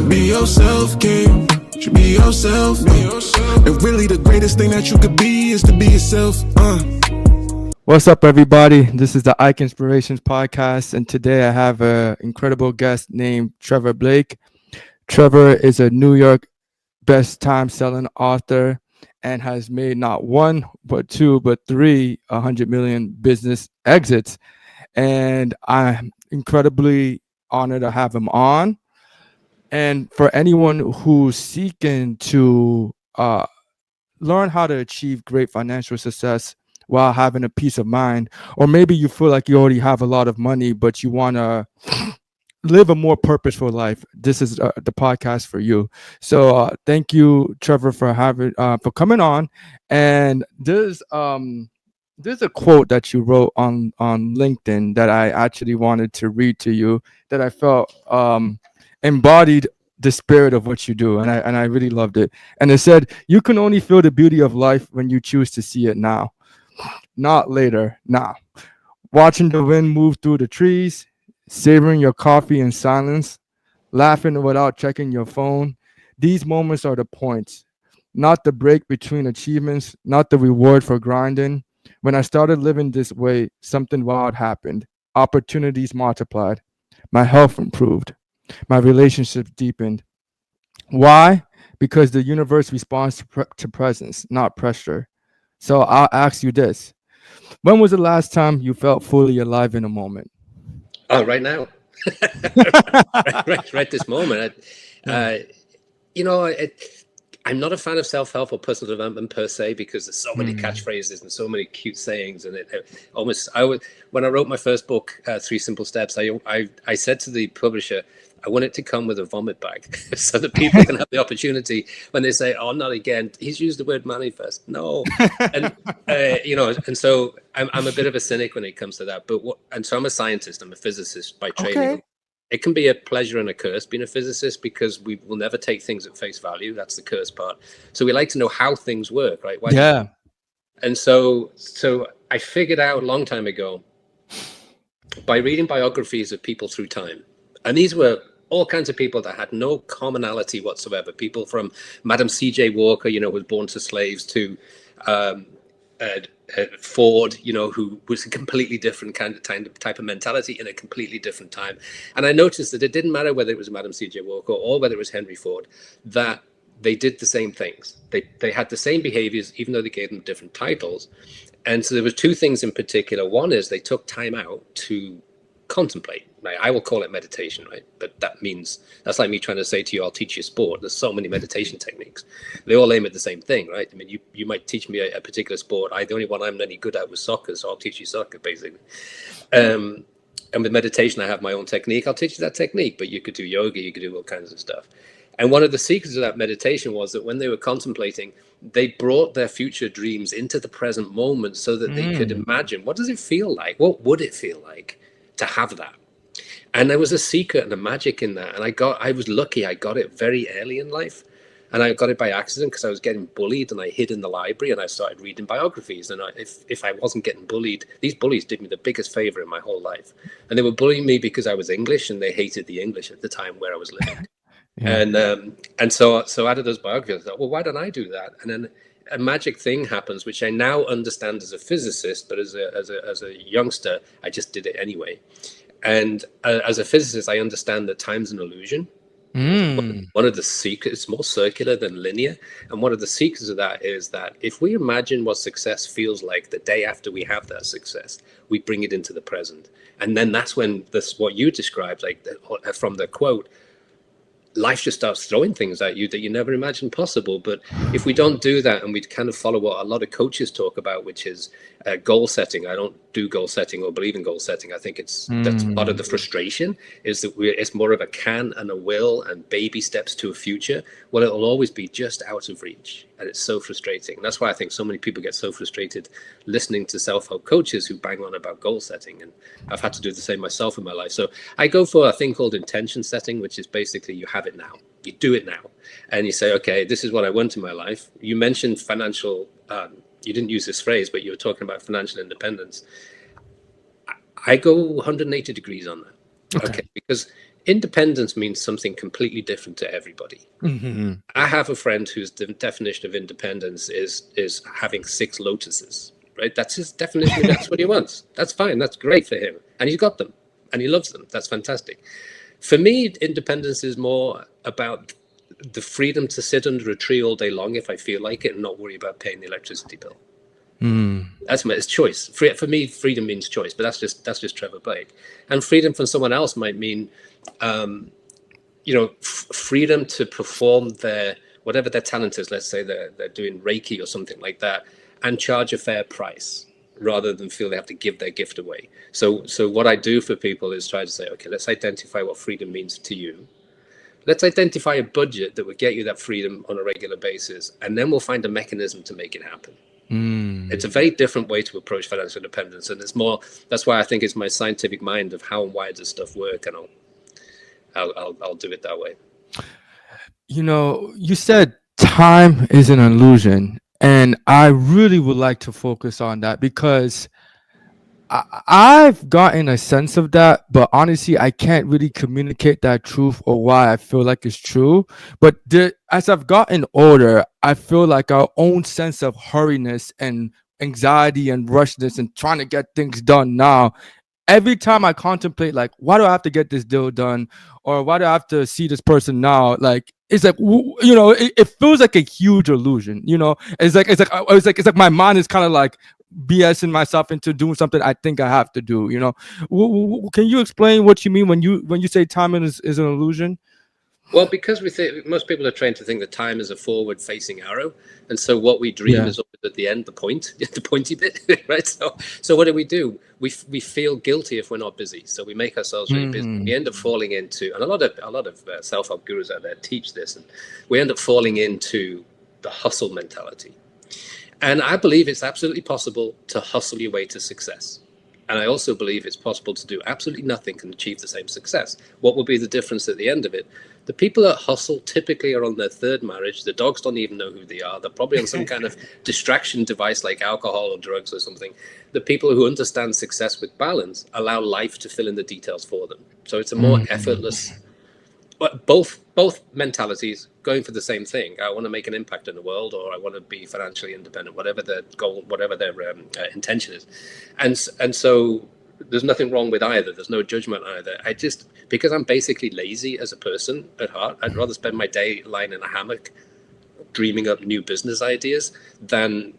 should be yourself, King. Should be yourself. And really the greatest thing that you could be is to be yourself. What's up, everybody? This is the Ike Inspirations podcast, and today I have an incredible guest named Trevor Blake. Trevor is a New York best time-selling author and has made not one, but two, but three 100 million business exits. And I'm incredibly honored to have him on. And for anyone who's seeking to learn how to achieve great financial success while having a peace of mind, or maybe you feel like you already have a lot of money, but you want to live a more purposeful life, this is the podcast for you. So thank you, Trevor, for coming on. And there's a quote that you wrote on LinkedIn that I actually wanted to read to you, that I felt embodied the spirit of what you do, and I really loved it. And it said, "You can only feel the beauty of life when you choose to see it now, not later. Now, watching the wind move through the trees, savoring your coffee in silence, laughing without checking your phone. These moments are the points, not the break between achievements, not the reward for grinding. When I started living this way, something wild happened. Opportunities multiplied. My health improved. My relationships deepened. Why? Because the universe responds to presence, not pressure. So I'll ask you this. When was the last time you felt fully alive in a moment?" Oh, right now. right this moment. I'm not a fan of self-help or personal development per se, because there's so many catchphrases and so many cute sayings, and when I wrote my first book, 3 Simple Steps, I said to the publisher, I want it to come with a vomit bag so that people can have the opportunity when they say, "Oh, not again, he's used the word manifest." No. And and so I'm a bit of a cynic when it comes to that, so I'm a scientist, I'm a physicist by training. Okay. It can be a pleasure and a curse being a physicist, because we will never take things at face value. That's the curse part. So we like to know how things work, right? And so I figured out a long time ago by reading biographies of people through time. And these were all kinds of people that had no commonality whatsoever. People from Madam C.J. Walker, who was born to slaves, to Ford, who was a completely different type of mentality in a completely different time. And I noticed that it didn't matter whether it was Madam C.J. Walker or whether it was Henry Ford, that they did the same things. They had the same behaviors, even though they gave them different titles. And so there were 2 things in particular. One is they took time out to contemplate. Right? I will call it meditation, right? But that's like me trying to say to you, I'll teach you sport. There's so many meditation techniques. They all aim at the same thing, right? I mean, you might teach me a particular sport. The only one I'm any good at was soccer, so I'll teach you soccer, basically. And with meditation, I have my own technique. I'll teach you that technique, but you could do yoga, you could do all kinds of stuff. And one of the secrets of that meditation was that when they were contemplating, they brought their future dreams into the present moment so that they could imagine, what does it feel like? What would it feel like to have that? And there was a secret and a magic in that. And I was lucky. I got it very early in life. And I got it by accident because I was getting bullied, and I hid in the library and I started reading biographies. And if I wasn't getting bullied, these bullies did me the biggest favor in my whole life. And they were bullying me because I was English, and they hated the English at the time where I was living. And so out of those biographies, I thought, well, why don't I do that? And then a magic thing happens, which I now understand as a physicist, but as a youngster, I just did it anyway. And as a physicist, I understand that time's an illusion. One of the secrets, it's more circular than linear. And one of the secrets of that is that if we imagine what success feels like the day after we have that success, we bring it into the present. And then that's when what you described, from the quote, life just starts throwing things at you that you never imagined possible. But if we don't do that, and we kind of follow what a lot of coaches talk about, which is goal setting. I don't do goal setting or believe in goal setting. I think that's part of the frustration, is that it's more of a can and a will and baby steps to a future. Well, it'll always be just out of reach. And it's so frustrating. And that's why I think so many people get so frustrated listening to self-help coaches who bang on about goal setting. And I've had to do the same myself in my life. So I go for a thing called intention setting, which is basically you have it now. You do it now. And you say, okay, this is what I want in my life. You mentioned financial, you didn't use this phrase, but you were talking about financial independence. I go 180 degrees on that. Okay. Because independence means something completely different to everybody. Mm-hmm. I have a friend whose definition of independence is having 6 lotuses, right? That's his definition of that's what he wants. That's fine. That's great for him. And he's got them and he loves them. That's fantastic. For me, independence is more about the freedom to sit under a tree all day long if I feel like it and not worry about paying the electricity bill. It's choice. For me, freedom means choice, but that's just Trevor Blake. And freedom for someone else might mean, freedom to perform whatever their talent is. Let's say they're doing Reiki or something like that, and charge a fair price rather than feel they have to give their gift away. So what I do for people is try to say, okay, let's identify what freedom means to you. Let's identify a budget that would get you that freedom on a regular basis, and then we'll find a mechanism to make it happen. It's a very different way to approach financial independence, and that's why I think it's my scientific mind of how and why does stuff work, and I'll do it that way. You said time is an illusion, and I really would like to focus on that because I've gotten a sense of that, but honestly, I can't really communicate that truth or why I feel like it's true. But as I've gotten older, I feel like our own sense of hurriness and anxiety and rushness and trying to get things done now. Every time I contemplate, like, why do I have to get this deal done, or why do I have to see this person now? Like, it's like, it feels like a huge illusion. It's like my mind is kind of like BSing myself into doing something I think I have to do. Can you explain what you mean when you say time is an illusion? Well, because we think most people are trained to think that time is a forward-facing arrow, and so what we dream is always at the end, the pointy bit, right? So what do? We feel guilty if we're not busy, so we make ourselves really busy. We end up falling into, and a lot of self-help gurus out there teach this, and we end up falling into the hustle mentality. And I believe it's absolutely possible to hustle your way to success. And I also believe it's possible to do absolutely nothing and achieve the same success. What will be the difference at the end of it? The people that hustle typically are on their 3rd marriage. The dogs don't even know who they are. They're probably on some kind of distraction device like alcohol or drugs or something. The people who understand success with balance allow life to fill in the details for them. So it's a more effortless, but both mentalities going for the same thing. I want to make an impact in the world, or I want to be financially independent, whatever their goal, whatever their intention is. And so there's nothing wrong with either. There's no judgment either. Because I'm basically lazy as a person at heart, I'd rather spend my day lying in a hammock dreaming up new business ideas than,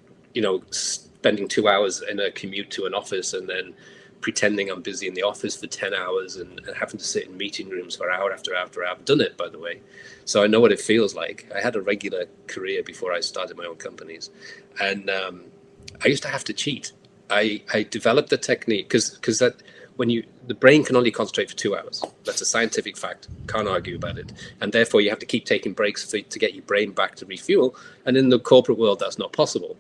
spending 2 hours in a commute to an office and then pretending I'm busy in the office for 10 hours and having to sit in meeting rooms for hour after hour after hour. I've done it, by the way. So I know what it feels like. I had a regular career before I started my own companies. And I used to have to cheat. I developed the technique because the brain can only concentrate for 2 hours. That's a scientific fact. Can't argue about it. And therefore you have to keep taking breaks to get your brain back to refuel. And in the corporate world, that's not possible.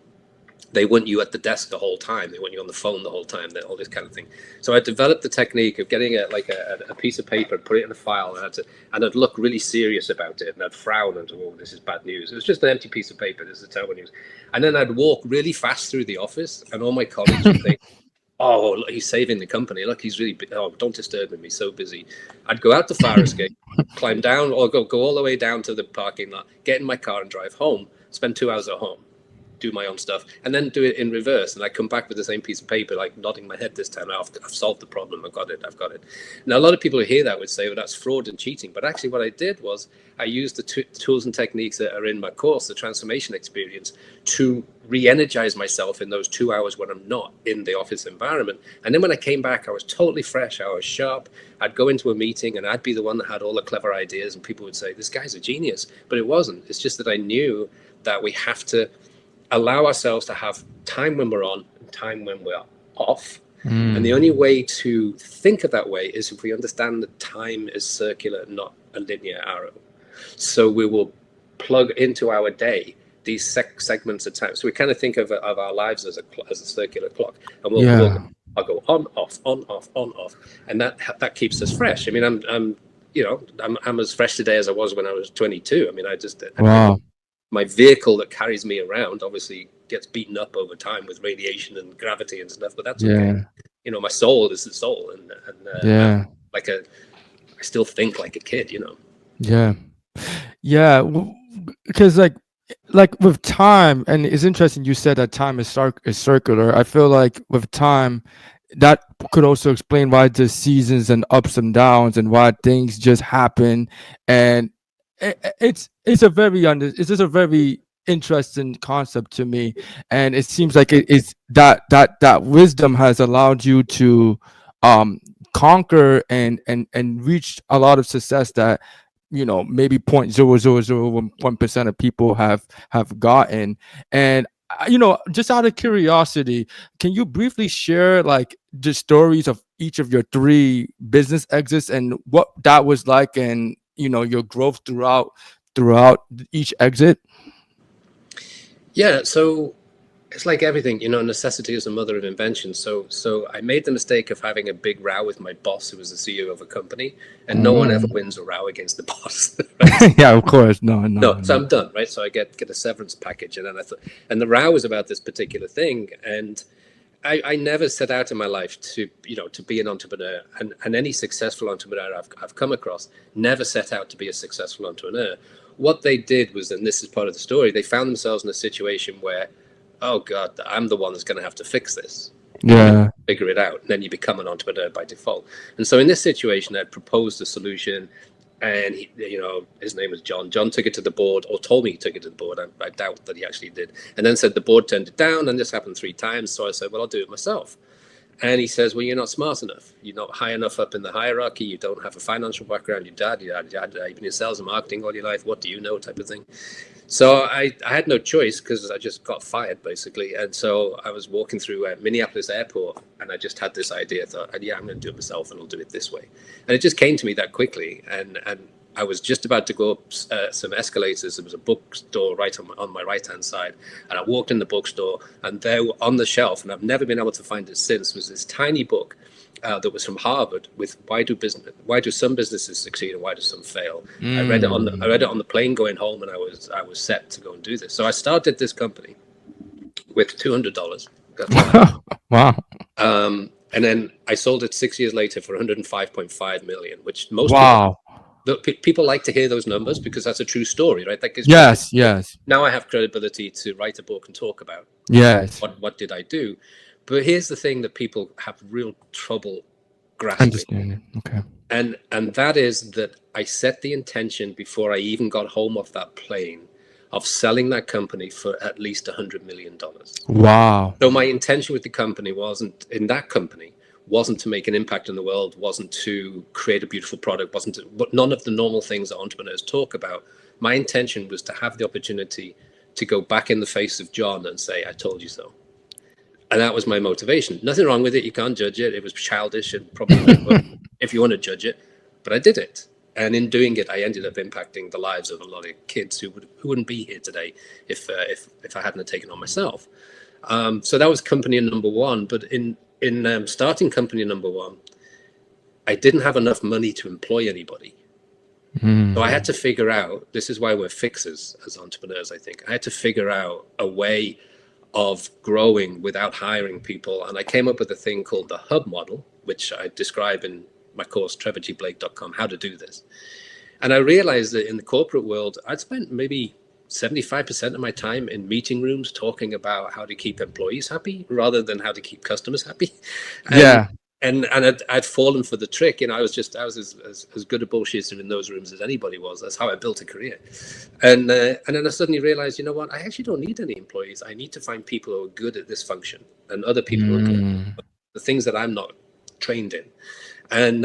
They want you at the desk the whole time. They want you on the phone the whole time, all this kind of thing. So I developed the technique of getting a piece of paper, put it in a file, and I'd look really serious about it, and I'd frown and oh, this is bad news. It was just an empty piece of paper. This is terrible news. And then I'd walk really fast through the office, and all my colleagues would think, oh, look, he's saving the company. Look, he's really, don't disturb him. He's so busy. I'd go out the fire escape, climb down, or go all the way down to the parking lot, get in my car and drive home, spend 2 hours at home, do my own stuff, and then do it in reverse. And I come back with the same piece of paper, like nodding my head this time. I've solved the problem. I've got it. Now, a lot of people who hear that would say, well, that's fraud and cheating. But actually what I did was I used the tools and techniques that are in my course, the transformation experience, to re-energize myself in those 2 hours when I'm not in the office environment. And then when I came back, I was totally fresh. I was sharp. I'd go into a meeting and I'd be the one that had all the clever ideas. And people would say, this guy's a genius. But it wasn't. It's just that I knew that we have to allow ourselves to have time when we're on and time when we're off. And the only way to think of that way is if we understand that time is circular, not a linear arrow. So we will plug into our day these segments of time. So we kind of think of our lives as a circular clock, and I'll go on, off, on, off, on, off, and that keeps us fresh. I mean, I'm as fresh today as I was when I was 22. I mean, my vehicle that carries me around obviously gets beaten up over time with radiation and gravity and stuff, but that's okay. My soul is the soul, and I'm like I still think like a kid, you know. Yeah. Yeah. Because like with time, and it's interesting you said that time is circular. I feel like with time, that could also explain why the seasons and ups and downs and why things just happen. And it's a very it's just a very interesting concept to me. And it seems like it's that wisdom has allowed you to um conquer and reach a lot of success that maybe 0.0001% of people have gotten. And just out of curiosity, can you briefly share like the stories of each of your 3 business exits and what that was like, and your growth throughout each exit? Yeah, so it's like everything, you know, necessity is the mother of invention. So I made the mistake of having a big row with my boss, who was the CEO of a company, and no one ever wins a row against the boss. Right? Yeah, of course. No. So I'm done, right? So I get a severance package, and then I thought, and the row was about this particular thing, and I never set out in my life to be an entrepreneur, and any successful entrepreneur I've come across never set out to be a successful entrepreneur. What they did was, and this is part of the story, they found themselves in a situation where, oh God, I'm the one that's going to have to fix this. Yeah. Figure it out. And then you become an entrepreneur by default. And so in this situation, I proposed a solution, and his name was John. John took it to the board, or told me he took it to the board. I doubt that he actually did. And then said the board turned it down, and this happened 3 times. So I said, well, I'll do it myself. And he says, well, you're not smart enough. You're not high enough up in the hierarchy. You don't have a financial background. You've been in sales and marketing all your life. What do you know, type of thing. So I had no choice, because I just got fired, basically. And so I was walking through Minneapolis airport, and I just had this idea. I thought, yeah, I'm going to do it myself, and I'll do it this way. And it just came to me that quickly. And I was just about to go up some escalators. There was a bookstore right on my right-hand side. And I walked in the bookstore, and there on the shelf, and I've never been able to find it since, was this tiny book that was from Harvard with why do some businesses succeed and why do some fail. I read it on the plane going home, and I was set to go and do this. So I started this company with $200. Wow. And then I sold it 6 years later for 105.5 million, which most people like to hear those numbers, because that's a true story, right? That gives Yes. Now I have credibility to write a book and talk about what did I do. But here's the thing that people have real trouble grasping. Understanding. Okay. And that is that I set the intention before I even got home off that plane of selling that company for at least $100 million. Wow. So my intention with the company wasn't to make an impact in the world, wasn't to create a beautiful product, but none of the normal things that entrepreneurs talk about. My intention was to have the opportunity to go back in the face of John and say, I told you so. And that was my motivation. Nothing wrong with it. You can't judge it. It was childish and probably if you want to judge it, but I did it. And in doing it, I ended up impacting the lives of a lot of kids who wouldn't be here today if I hadn't taken on myself. So that was company number 1. But in starting company number 1, I didn't have enough money to employ anybody. So I had to figure out, this is why we're fixers as entrepreneurs, I think. I had to figure out a way of growing without hiring people. And I came up with a thing called the hub model, which I describe in my course, trevorgblake.com, how to do this. And I realized that in the corporate world, I'd spent maybe 75% of my time in meeting rooms talking about how to keep employees happy rather than how to keep customers happy. And I'd fallen for the trick. I was as good a bullshitter in those rooms as anybody was. That's how I built a career. And then I suddenly realized, you know what? I actually don't need any employees. I need to find people who are good at this function, and other people who are good at the things that I'm not trained in. And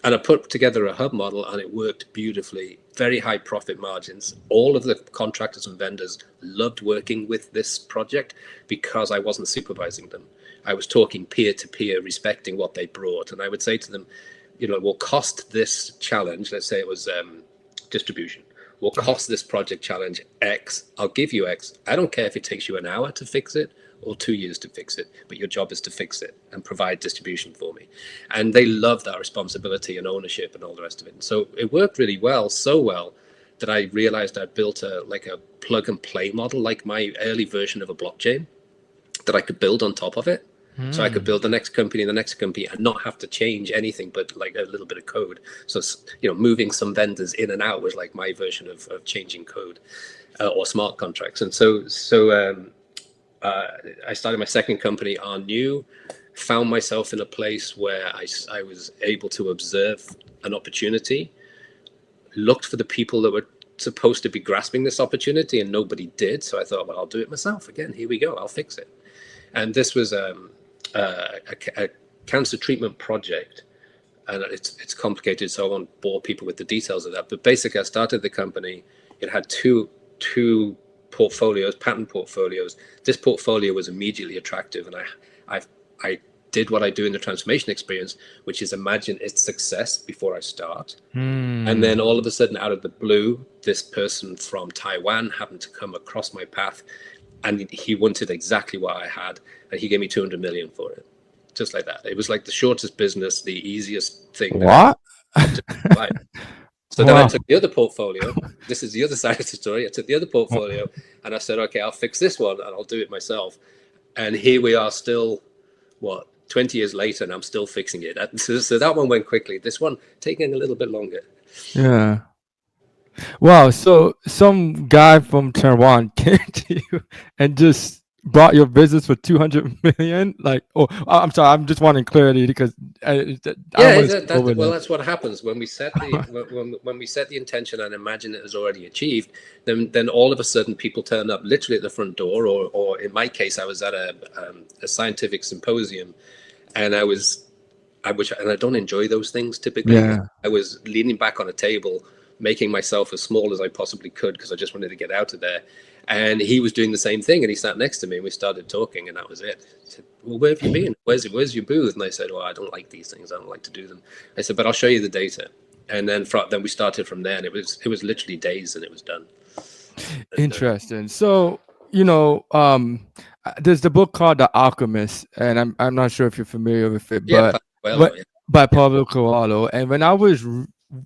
I put together a hub model, and it worked beautifully. Very high profit margins. All of the contractors and vendors loved working with this project because I wasn't supervising them. I was talking peer to peer, respecting what they brought. And I would say to them, we'll cost this challenge, let's say it was distribution, we'll cost this project challenge X. I'll give you X. I don't care if it takes you an hour to fix it or 2 years to fix it, but your job is to fix it and provide distribution for me. And they love that responsibility and ownership and all the rest of it. And so it worked really well, so well that I realized I'd built a plug and play model, like my early version of a blockchain that I could build on top of it. So I could build the next company and not have to change anything but like a little bit of code. So, moving some vendors in and out was like my version of changing code or smart contracts. And I started my second on New, found myself in a place where I was able to observe an opportunity, looked for the people that were supposed to be grasping this opportunity, and nobody did. So I thought, well, I'll do it myself again. Here we go. I'll fix it. And this was a cancer treatment project, and it's complicated, so I won't bore people with the details of that. But basically, I started the company. It had two portfolios, patent portfolios. This portfolio was immediately attractive, and I did what I do in the transformation experience, which is imagine its success before I start. And then all of a sudden, out of the blue, this person from Taiwan happened to come across my path, and he wanted exactly what I had, and he gave me 200 million for it, just like that. It was like the shortest business, the easiest thing. What? So then I took the other portfolio. This is the other side of the story. I took the other portfolio and I said, okay, I'll fix this one and I'll do it myself. And here we are still, 20 years later, and I'm still fixing it. So that one went quickly. This one taking a little bit longer. Yeah. Wow. So some guy from Taiwan came to you and just bought your business for 200 million. Like, I'm sorry, I'm just wanting clarity because that's what happens when we set the when we set the intention and imagine it is already achieved. Then all of a sudden people turn up literally at the front door, or in my case, I was at a scientific symposium, and I don't enjoy those things typically. Yeah. I was leaning back on a table, making myself as small as I possibly could because I just wanted to get out of there. And he was doing the same thing, and he sat next to me and we started talking, and that was it. He said, well, where have you been? Where's your booth? And I said, well, I don't like these things. I don't like to do them. I said, but I'll show you the data. And then we started from there, and it was literally days and it was done. Interesting. So, there's the book called The Alchemist, and I'm not sure if you're familiar with it, but by Pablo Coelho. And when I was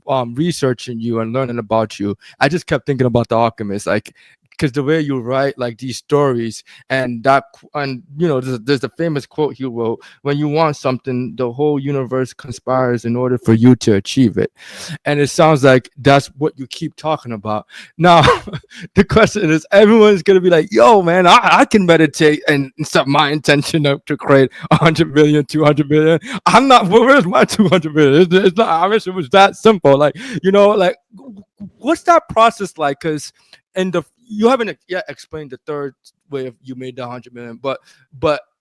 researching you and learning about you, I just kept thinking about The Alchemist, like, because the way you write like these stories, and there's the famous quote he wrote: when you want something, the whole universe conspires in order for you to achieve it. And it sounds like that's what you keep talking about. Now the question is, everyone's gonna be like, yo man, I can meditate and set my intention up to create 100 million, 200 million. I'm not, where's my 200 million? It's not, I wish it was that simple. Like, like, what's that process like? Because you haven't yet explained the third way of you made the 100 million, but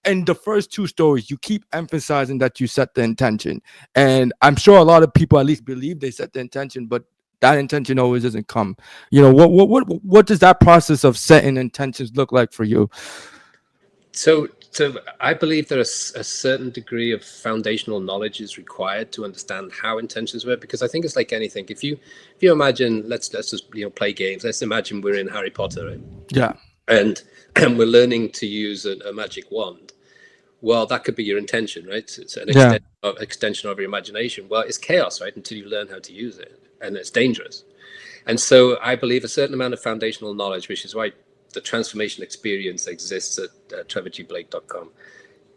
in the first two stories, you keep emphasizing that you set the intention, and I'm sure a lot of people at least believe they set the intention, but that intention always doesn't come. What does that process of setting intentions look like for you? So I believe there is a certain degree of foundational knowledge is required to understand how intentions work, because I think it's like anything. If you imagine, let's just play games. Let's imagine we're in Harry Potter, right? Yeah. And we're learning to use a magic wand. Well, that could be your intention, right? It's an extension of your imagination. Well, it's chaos, right? Until you learn how to use it, and it's dangerous. And so I believe a certain amount of foundational knowledge, which is why the transformation experience exists at trevorgblake.com.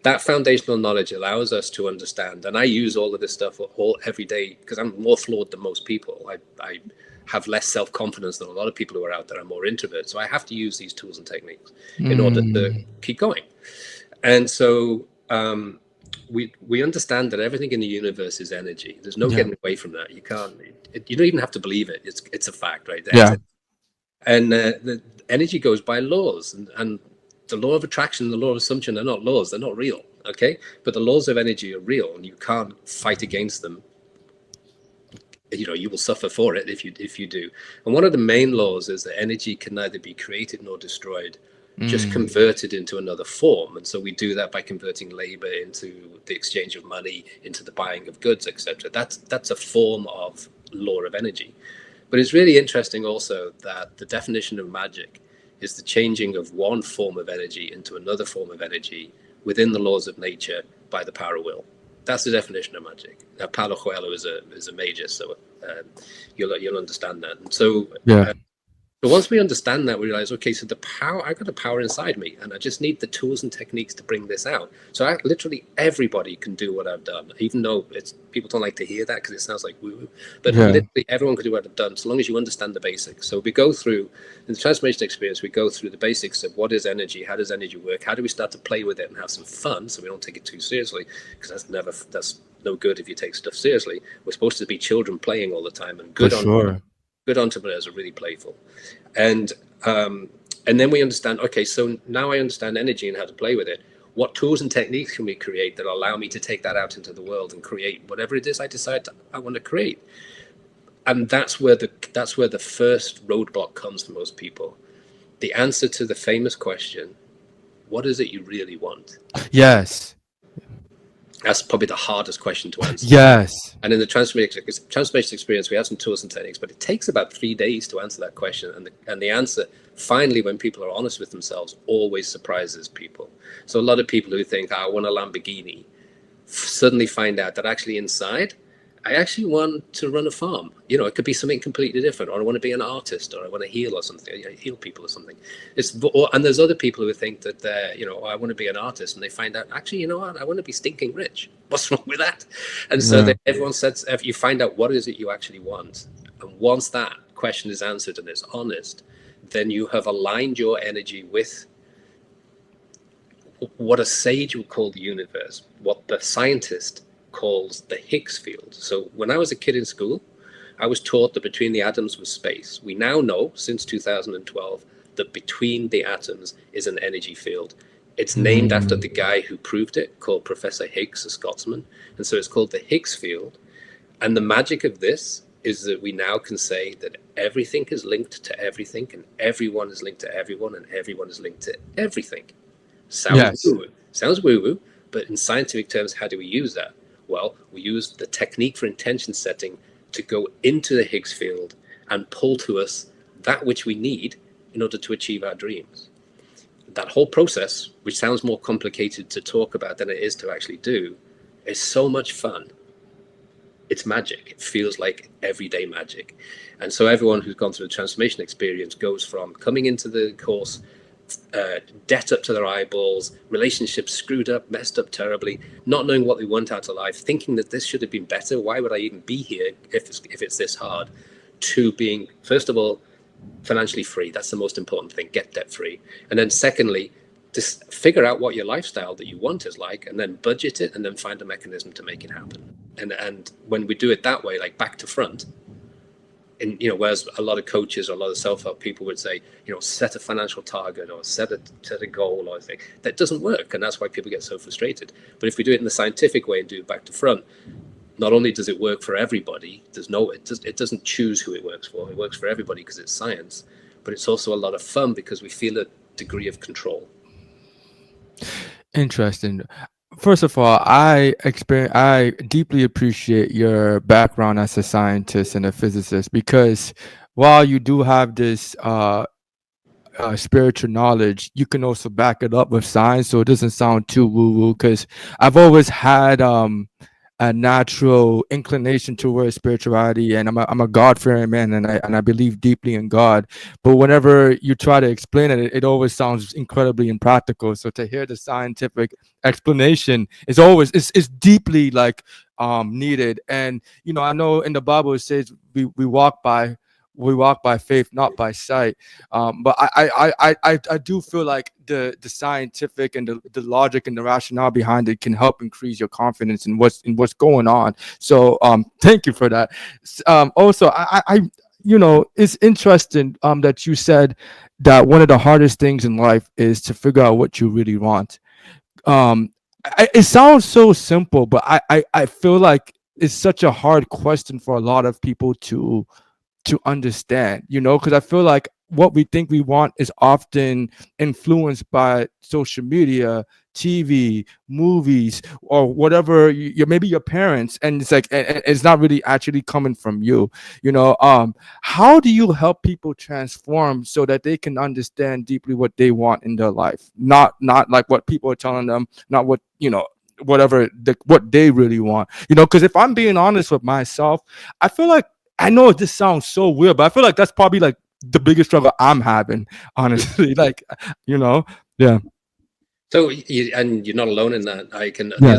That foundational knowledge allows us to understand, and I use all of this stuff every day because I'm more flawed than most people. I have less self-confidence than a lot of people who are out there. I'm more introvert, so I have to use these tools and techniques in order to keep going. And so we understand that everything in the universe is energy. There's no getting away from that. You can't. You don't even have to believe it. It's a fact, right? Yeah. And the energy goes by laws, and the law of attraction and the law of assumption are not laws. They're not real, okay? But the laws of energy are real, and you can't fight against them. You will suffer for it if you do. And one of the main laws is that energy can neither be created nor destroyed, just converted into another form. And so we do that by converting labor into the exchange of money, into the buying of goods, etc. That's a form of law of energy. But it's really interesting also that the definition of magic is the changing of one form of energy into another form of energy within the laws of nature by the power of will. That's the definition of magic. Now, Paulo Coelho is a major, so you'll understand that. And so But once we understand that, we realize, okay, so I got the power inside me, and I just need the tools and techniques to bring this out. So literally everybody can do what I've done, even though people don't like to hear that because it sounds like woo-woo. But literally everyone can do what I've done, so long as you understand the basics. So we go through, in the transformation experience, we go through the basics of what is energy, how does energy work, how do we start to play with it and have some fun, so we don't take it too seriously, because that's no good if you take stuff seriously. We're supposed to be children playing all the time, and good entrepreneurs are really playful. And then we understand, okay, so now I understand energy and how to play with it. What tools and techniques can we create that allow me to take that out into the world and create whatever it is I decide I want to create? And that's where the first roadblock comes for most people. The answer to the famous question, what is it you really want? Yes. That's probably the hardest question to answer. Yes. And in the transformation experience, we have some tools and techniques, but it takes about 3 days to answer that question. And the answer, finally, when people are honest with themselves, always surprises people. So a lot of people who think, I want a Lamborghini, suddenly find out that actually inside, I actually want to run a farm. It could be something completely different, or I want to be an artist, or I want to heal or something, heal people or something. And there's other people who think that they're, I want to be an artist, and they find out, actually, you know what, I want to be stinking rich. What's wrong with that? And so everyone says, if you find out what is it you actually want, and once that question is answered and it's honest, then you have aligned your energy with what a sage would call the universe, what the scientist calls the Higgs field. So when I was a kid in school, I was taught that between the atoms was space. We now know, since 2012, that between the atoms is an energy field. It's named after the guy who proved it, called Professor Higgs, a Scotsman. And so it's called the Higgs field. And the magic of this is that we now can say that everything is linked to everything, and everyone is linked to everyone, and everyone is linked to everything. Sounds woo-woo, but in scientific terms, how do we use that? Well, we use the technique for intention setting to go into the Higgs field and pull to us that which we need in order to achieve our dreams. That whole process, which sounds more complicated to talk about than it is to actually do, is so much fun. It's magic. It feels like everyday magic. And so everyone who's gone through the transformation experience goes from coming into the course debt up to their eyeballs, relationships screwed up, messed up terribly, not knowing what they want out of life, thinking that this should have been better. Why would I even be here if it's this hard? To being, first of all, financially free. That's the most important thing. Get debt free. And then secondly, just figure out what your lifestyle that you want is like, and then budget it, and then find a mechanism to make it happen. And when we do it that way, like back to front, and whereas a lot of coaches or a lot of self-help people would say, set a financial target or set a goal or thing, that doesn't work, and that's why people get so frustrated. But if we do it in the scientific way and do it back to front, not only does it work for everybody, it doesn't choose who it works for. It works for everybody because it's science, but it's also a lot of fun because we feel a degree of control. Interesting. First of all, I deeply appreciate your background as a scientist and a physicist, because while you do have this spiritual knowledge, you can also back it up with science, so it doesn't sound too woo-woo. Because I've always had a natural inclination towards spirituality, and I'm a God-fearing man, and I believe deeply in God. But whenever you try to explain it, it always sounds incredibly impractical. So to hear the scientific explanation is always is deeply needed. And I know in the Bible it says we walk by faith, not by sight. But I do feel like the scientific and the logic and the rationale behind it can help increase your confidence in what's going on. So thank you for that. Also, I it's interesting that you said that one of the hardest things in life is to figure out what you really want. It sounds so simple, but I feel like it's such a hard question for a lot of people to understand, because I feel like what we think we want is often influenced by social media, TV, movies, or whatever, maybe your parents, and it's like it's not really actually coming from you. How do you help people transform so that they can understand deeply what they want in their life, not like what people are telling them, not what whatever what they really want? Because if I'm being honest with myself, I feel like, I know this sounds so weird, but I feel like that's probably like the biggest struggle I'm having, honestly. Like, yeah. So and you're not alone in that. Yeah.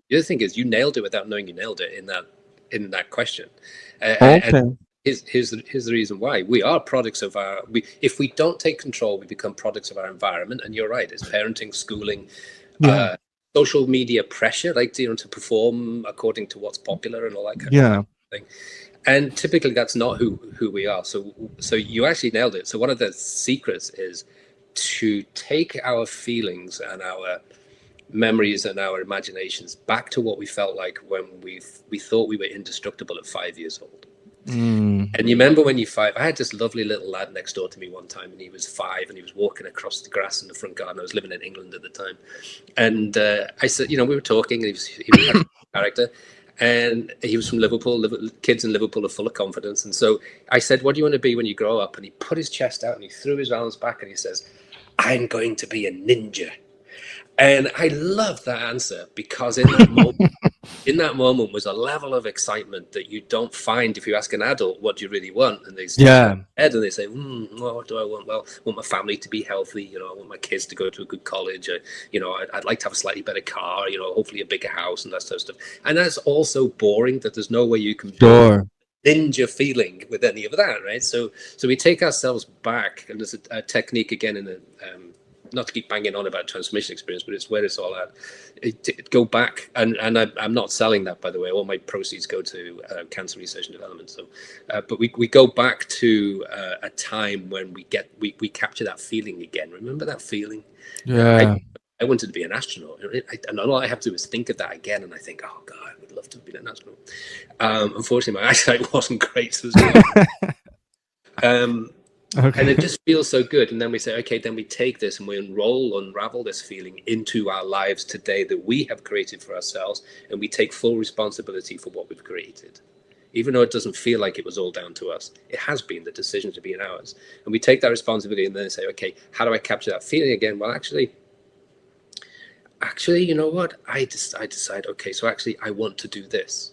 The other thing is you nailed it without knowing you nailed it in that question. And Okay. here's the reason why. We are products of if we don't take control, we become products of our environment. And you're right, it's parenting, schooling, Yeah. social media pressure, like to perform according to what's popular and all that kind Yeah. of thing. And typically that's not who we are. So you actually nailed it. So one of the secrets is to take our feelings and our memories and our imaginations back to what we felt like when we thought we were indestructible at 5 years old. And you remember when I had this lovely little lad next door to me one time, and he was 5, and he was walking across the grass in the front garden. I was living in England at the time, and I said, we were talking, and he was a character, and he was from Liverpool. Kids in Liverpool are full of confidence, and so I said, "What do you want to be when you grow up?" And he put his chest out and he threw his arms back, and he says, "I'm going to be a ninja." And I loved that answer, because in that moment was a level of excitement that you don't find if you ask an adult, what do you really want? And they say, and they say, well, what do I want? Well, I want my family to be healthy. I want my kids to go to a good college. I'd like to have a slightly better car, hopefully a bigger house and that sort of stuff. And that's also boring, that there's no way you can build ninja feeling with any of that, right? So we take ourselves back, and there's a technique again in the not to keep banging on about transformation experience, but it's where it's all at. Go back, and I'm not selling that, by the way. All my proceeds go to cancer research and development. So, but we go back to a time when we capture that feeling again. Remember that feeling? Yeah. I wanted to be an astronaut, and all I have to do is think of that again, and I think, oh God, I would love to have been an astronaut. Unfortunately, my eyesight wasn't great. So okay. And it just feels so good. And then we say, okay, then we take this and we unravel this feeling into our lives today that we have created for ourselves. And we take full responsibility for what we've created. Even though it doesn't feel like it was all down to us, it has been the decision to be in ours. And we take that responsibility and then say, okay, how do I capture that feeling again? Well, actually, you know what? I decide, okay, so actually I want to do this.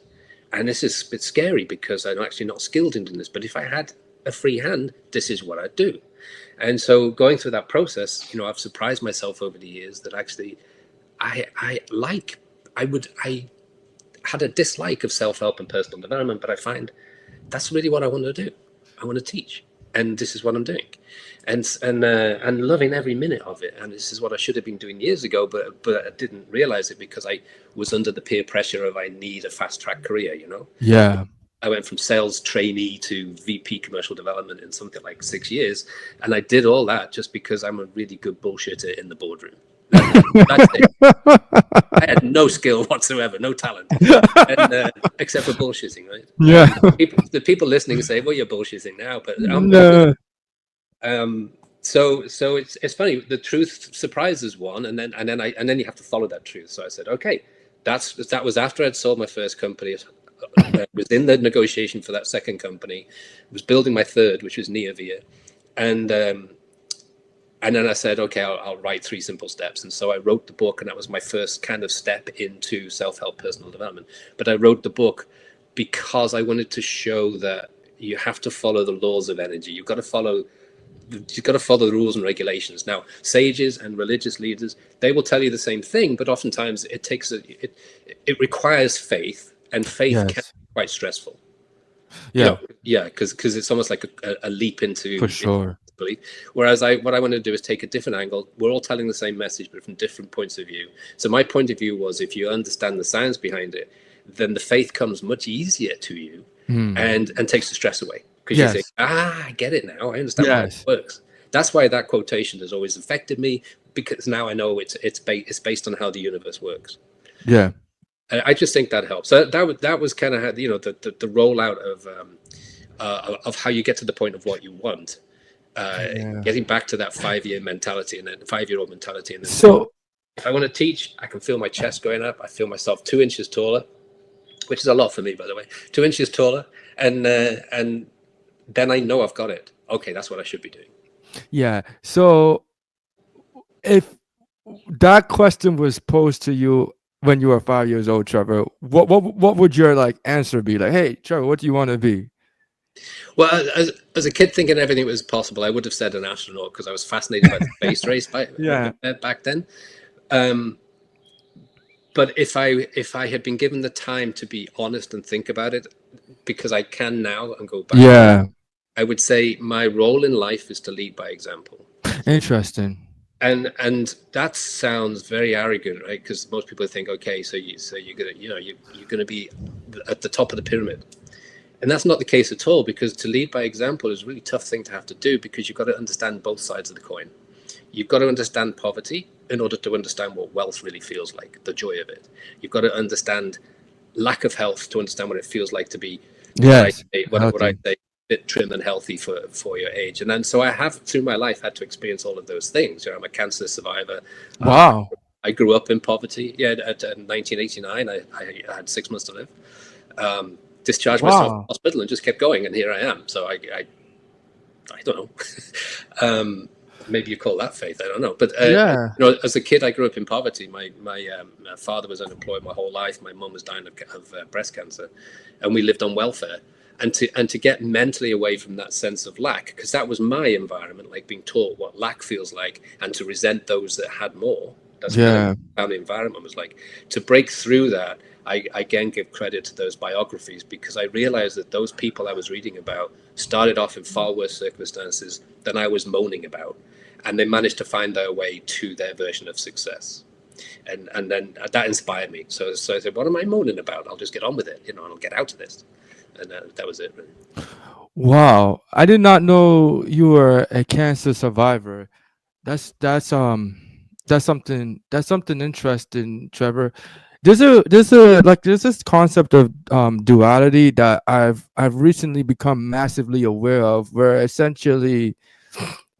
And this is a bit scary because I'm actually not skilled in doing this. But if I had a free hand, this is what I do. And so going through that process, I've surprised myself over the years that actually I had a dislike of self-help and personal development, but I find that's really what I want to do. I want to teach, and this is what I'm doing, and loving every minute of it. And this is what I should have been doing years ago, but I didn't realize it because I was under the peer pressure of I need a fast track career, Yeah. I went from sales trainee to VP commercial development in something like 6 years. And I did all that just because I'm a really good bullshitter in the boardroom. That's it. I had no skill whatsoever, no talent, except for bullshitting, right? Yeah. The people listening say, well, you're bullshitting now, but so it's funny. The truth surprises one, and then you have to follow that truth. So I said, okay, that was after I'd sold my first company. Was in the negotiation for that second company, was building my third, which was Neovia, and then I said, okay, I'll write 3 simple steps. And so I wrote the book, and that was my first kind of step into self-help personal development. But I wrote the book because I wanted to show that you have to follow the laws of energy. You've got to follow the rules and regulations. Now, sages and religious leaders, they will tell you the same thing, but oftentimes it requires faith. And faith can be quite stressful. Because it's almost like a leap into for sure. Belief. Whereas what I want to do is take a different angle. We're all telling the same message, but from different points of view. So my point of view was, if you understand the science behind it, then the faith comes much easier to you, and takes the stress away. Because you think, I get it now. I understand how it works. That's why that quotation has always affected me, because now I know it's based on how the universe works. Yeah. I just think that helps. So that was kind of how, the rollout of how you get to the point of what you want, getting back to that 5-year mentality and then 5-year-old mentality. And then so if I want to teach, I can feel my chest going up. I feel myself 2 inches taller, which is a lot for me, by the way, 2 inches taller. And then I know I've got it. Okay, that's what I should be doing. Yeah. So if that question was posed to you when you were 5 years old, Trevor, what would your answer be? Like, hey, Trevor, what do you want to be? Well, as a kid thinking everything was possible, I would have said an astronaut because I was fascinated by the space race Yeah. back then. But if I had been given the time to be honest and think about it, because I can now and go back, Yeah. I would say my role in life is to lead by example. Interesting. And that sounds very arrogant, right? Because most people think, okay, so you're gonna, you're gonna be at the top of the pyramid. And that's not the case at all, because to lead by example is a really tough thing to have to do, because you've got to understand both sides of the coin. You've got to understand poverty in order to understand what wealth really feels like, the joy of it. You've got to understand lack of health to understand what it feels like to be Yes. what I say, a bit trim and healthy for your age. And then so I have through my life had to experience all of those things. I'm a cancer survivor. Wow. I grew up in poverty. Yeah, at 1989, I had 6 months to live. Discharged myself from hospital and just kept going, and here I am. So I don't know. Maybe you call that faith. I don't know. But as a kid, I grew up in poverty. My father was unemployed my whole life. My mum was dying of breast cancer, and we lived on welfare. And to get mentally away from that sense of lack, because that was my environment, like being taught what lack feels like, and to resent those that had more. That's kind of how the environment was like. To break through that, I again give credit to those biographies, because I realized that those people I was reading about started off in far worse circumstances than I was moaning about, and they managed to find their way to their version of success. And then that inspired me. So I said, what am I moaning about? I'll just get on with it, and I'll get out of this. And that was it, really. Wow. I did not know you were a cancer survivor. That's something interesting, Trevor. There's this concept of duality that I've recently become massively aware of, where essentially,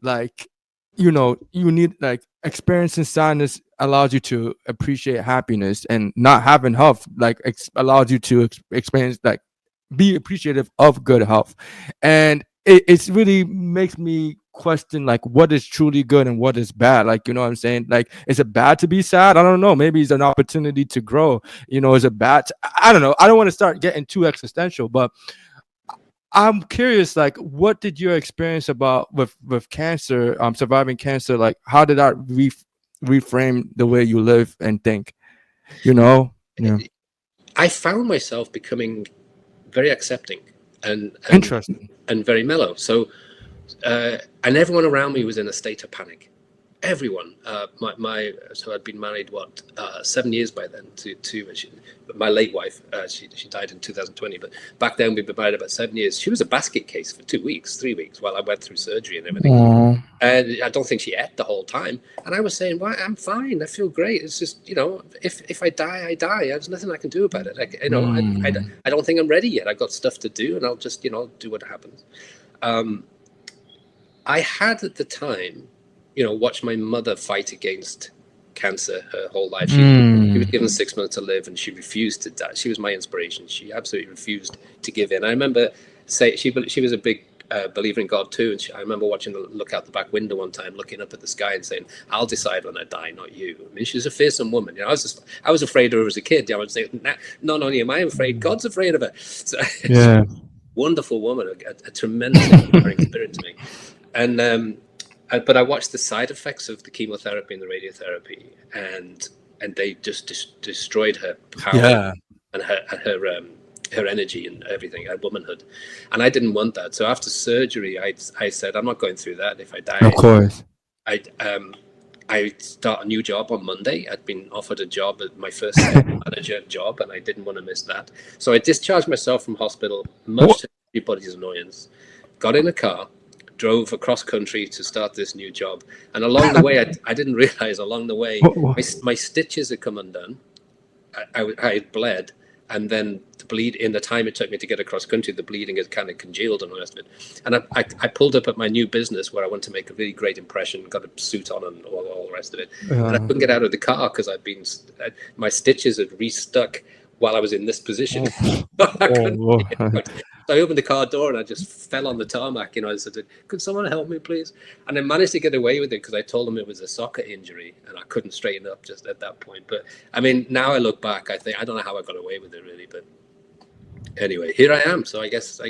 like, you need, like, experiencing sadness allows you to appreciate happiness, and not having health, like, allows you to experience, like, be appreciative of good health. And it's really makes me question, like, what is truly good and what is bad. Like, you know what I'm saying? Like, is it bad to be sad? I don't know. Maybe it's an opportunity to grow. Is it bad I don't know. I don't want to start getting too existential, but I'm curious, like, what did your experience about with cancer, surviving cancer, like, how did that reframe the way you live and think? Yeah. I found myself becoming very accepting and Interesting. and very mellow. So and everyone around me was in a state of panic. Everyone. So I'd been married 7 years by then to my late wife. She died in 2020, but back then we'd been married about 7 years. She was a basket case for 3 weeks while I went through surgery and everything. Aww. And I don't think she ate the whole time. And I was saying, well, I'm fine. I feel great. It's just, if I die, I die. There's nothing I can do about it. I don't think I'm ready yet. I've got stuff to do, and I'll just, do what happens. I had at the time, watched my mother fight against cancer her whole life. She was given 6 months to live, and she refused to die. She was my inspiration. She absolutely refused to give in. I remember she was a big believer in God too, and I remember watching her look out the back window one time, looking up at the sky and saying, "I'll decide when I die, not you." I mean, she's a fearsome woman. I was afraid of her as a kid. I would say, not only am I afraid, God's afraid of her. So, Yeah. Wonderful woman, a tremendous inspiring spirit to me. And but I watched the side effects of the chemotherapy and the radiotherapy, and they just destroyed her power and her energy and everything, her womanhood. And I didn't want that. So after surgery, I said, I'm not going through that. If I die, of course, I start a new job on Monday. I'd been offered a job at my first manager job, and I didn't want to miss that. So I discharged myself from hospital, much to everybody's annoyance, got in a car, drove across country to start this new job. And along the way, I didn't realize along the way, my stitches had come undone. I had bled. And then the bleed, in the time it took me to get across country, the bleeding had kind of congealed and the rest of it. And I pulled up at my new business where I wanted to make a really great impression, got a suit on and all the rest of it. And I couldn't get out of the car because my stitches had restuck while I was in this position. So I opened the car door and I just fell on the tarmac. I said, "Could someone help me, please?" And I managed to get away with it because I told them it was a soccer injury and I couldn't straighten up just at that point. But I mean, now I look back, I don't know how I got away with it really. But anyway, here I am. So I guess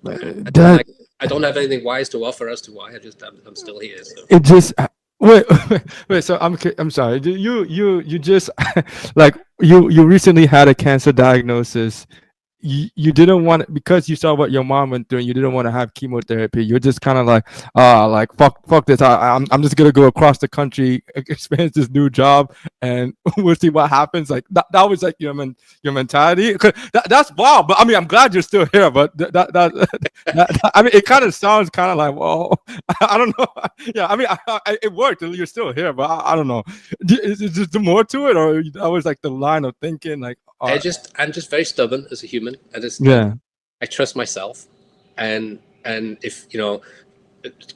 And then That I don't have anything wise to offer as to why. I'm still here. So it just wait wait. So I'm sorry. You just like you recently had a cancer diagnosis. You didn't want, because you saw what your mom went through and you didn't want to have chemotherapy. You're just kind of like fuck this. I'm just gonna go across the country, experience this new job, and we'll see what happens. Like that was like your mentality. 'Cause that's wow. But I mean, I'm glad you're still here. But I mean, it kind of sounds kind of like, well, I don't know. Yeah, I mean, it worked. You're still here, but I don't know. Is there more to it, or that was like the line of thinking, like? I'm just very stubborn as a human. Yeah. I trust myself, and if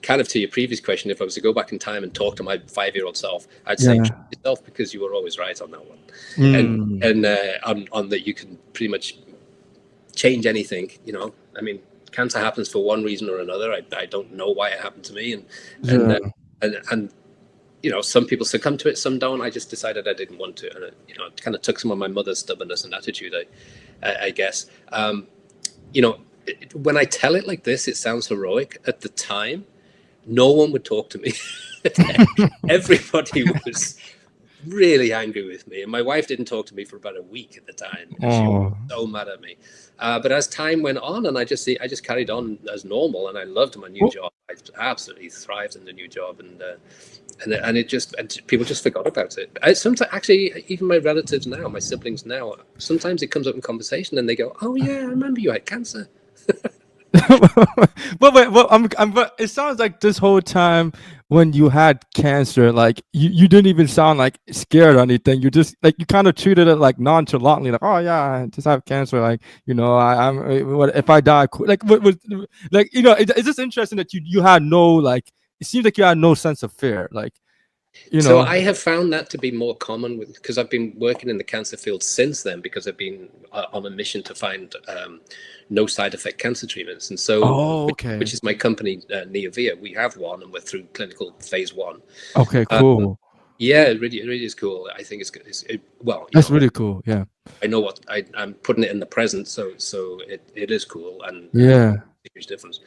kind of to your previous question, if I was to go back in time and talk to my 5-year-old self, I'd say trust yourself, because you were always right on that one, and on that you can pretty much change anything. I mean, cancer happens for one reason or another. I don't know why it happened to me, and some people succumb to it, some don't. I just decided I didn't want to, and it kind of took some of my mother's stubbornness and attitude, I guess. When I tell it like this, it sounds heroic. At the time, no one would talk to me. Everybody was really angry with me, and my wife didn't talk to me for about a week at the time. She was so mad at me. But as time went on, and I just carried on as normal, and I loved my new job. I absolutely thrived in the new job, and people just forgot about it. Sometimes, actually, even my relatives now, my siblings now, sometimes it comes up in conversation, and they go, "Oh yeah, I remember you had cancer." But it sounds like this whole time when you had cancer, like you didn't even sound like scared or anything. You just like, you kind of treated it like nonchalantly, like, oh yeah, I just have cancer. Like, what if I die? Like, what was like, it's just interesting that you had no, like, it seems like you had no sense of fear, like. So I have found that to be more common because I've been working in the cancer field since then, because I've been on a mission to find no side effect cancer treatments. And so, which is my company, Neovia, we have one, and we're through clinical phase 1. Okay, cool. Yeah, it really is cool. I think it's good. That's really cool. Yeah. I know what I'm putting it in the present. So it is cool. And yeah, a huge difference.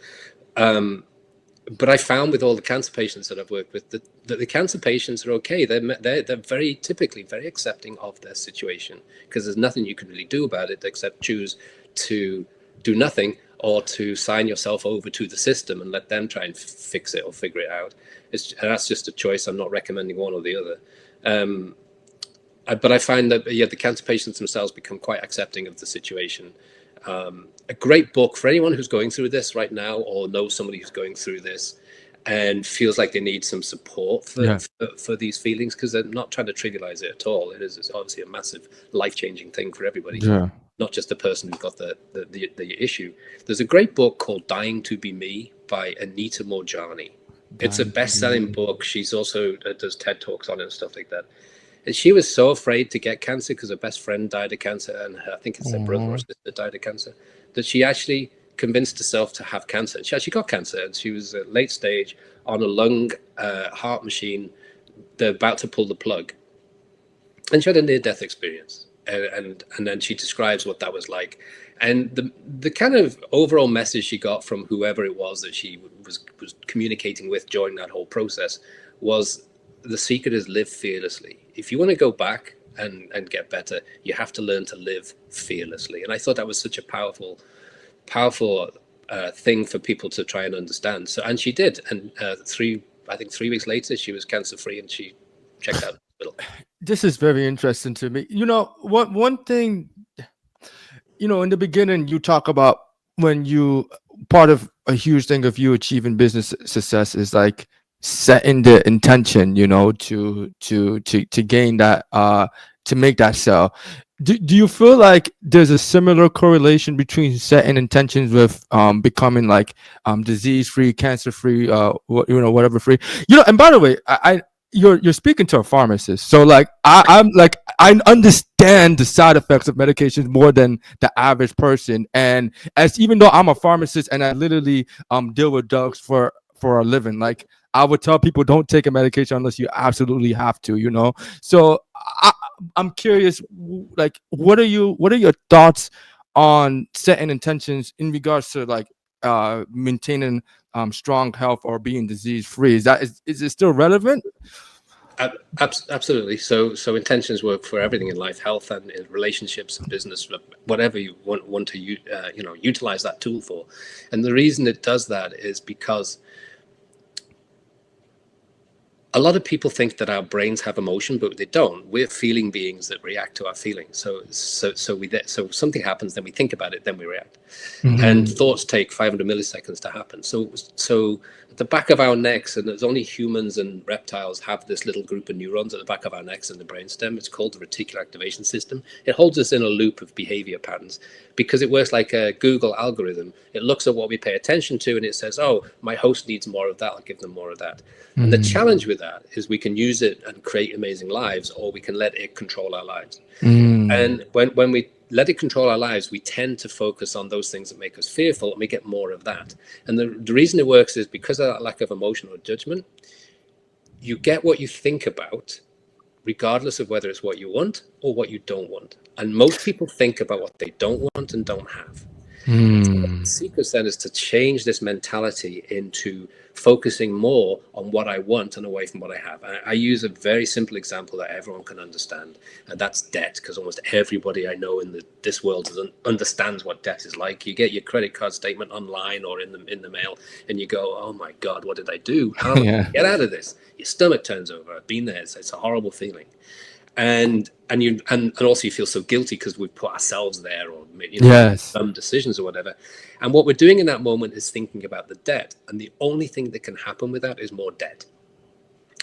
But I found with all the cancer patients that I've worked with that the cancer patients are okay. They're very typically very accepting of their situation, because there's nothing you can really do about it except choose to do nothing, or to sign yourself over to the system and let them try and fix it or figure it out. That's just a choice. I'm not recommending one or the other. But I find that the cancer patients themselves become quite accepting of the situation. A great book for anyone who's going through this right now, or knows somebody who's going through this and feels like they need some support for these feelings, because they're not trying to trivialize it at all. It's obviously a massive life-changing thing for everybody, not just the person who's got the issue. There's a great book called Dying to Be Me by Anita Moorjani. It's a best-selling book. She's also does TED Talks on it and stuff like that. And she was so afraid to get cancer because her best friend died of cancer, and I think it's her brother or sister died of cancer, that she actually convinced herself to have cancer. And she actually got cancer, and she was at late stage on a lung heart machine. They're about to pull the plug. And she had a near-death experience. And then she describes what that was like. And the kind of overall message she got from whoever it was that she was communicating with during that whole process was, the secret is live fearlessly. If you want to go back and get better, you have to learn to live fearlessly. And I thought that was such a powerful thing for people to try and understand. So, and she did. And 3 weeks later, she was cancer free, and she checked out the hospital. This is very interesting to me. One thing, in the beginning, you talk about when part of a huge thing of you achieving business success is like setting the intention, to gain that, to make that sell. Do you feel like there's a similar correlation between setting intentions with becoming like disease free, cancer free, whatever free? And by the way, you're speaking to a pharmacist, so like I'm like, I understand the side effects of medications more than the average person. And even though I'm a pharmacist and I literally deal with drugs for a living, like I would tell people, don't take a medication unless you absolutely have to, So I'm curious, like, what are your thoughts on setting intentions in regards to like maintaining strong health or being disease free. Is it still relevant? Absolutely. So intentions work for everything in life, health and in relationships and business, whatever you want to utilize that tool for. And the reason it does that is because a lot of people think that our brains have emotion, but they don't. We're feeling beings that react to our feelings. So something happens, then we think about it, then we react. Mm-hmm. And thoughts take 500 milliseconds to happen. So at the back of our necks, and there's only humans and reptiles have this little group of neurons at the back of our necks and the brainstem. It's called the reticular activation system. It holds us in a loop of behavior patterns because it works like a Google algorithm. It looks at what we pay attention to and it says, oh, my host needs more of that. I'll give them more of that. Mm-hmm. And the challenge with that is we can use it and create amazing lives, or we can let it control our lives. And when we let it control our lives, we tend to focus on those things that make us fearful, and we get more of that. And the reason it works is because of that lack of emotion or judgment. You get what you think about, regardless of whether it's what you want or what you don't want. And most people think about what they don't want and don't have. So the secret then is to change this mentality into focusing more on what I want and away from what I have. I use a very simple example that everyone can understand, and that's debt, because almost everybody I know in this world understands what debt is like. You get your credit card statement online or in the mail, and you go, "Oh my God, what did I do? How am I going to get out of this?" Your stomach turns over. I've been there. It's a horrible feeling. And also you feel so guilty because we've put ourselves there, or some decisions or whatever. And what we're doing in that moment is thinking about the debt, and the only thing that can happen with that is more debt.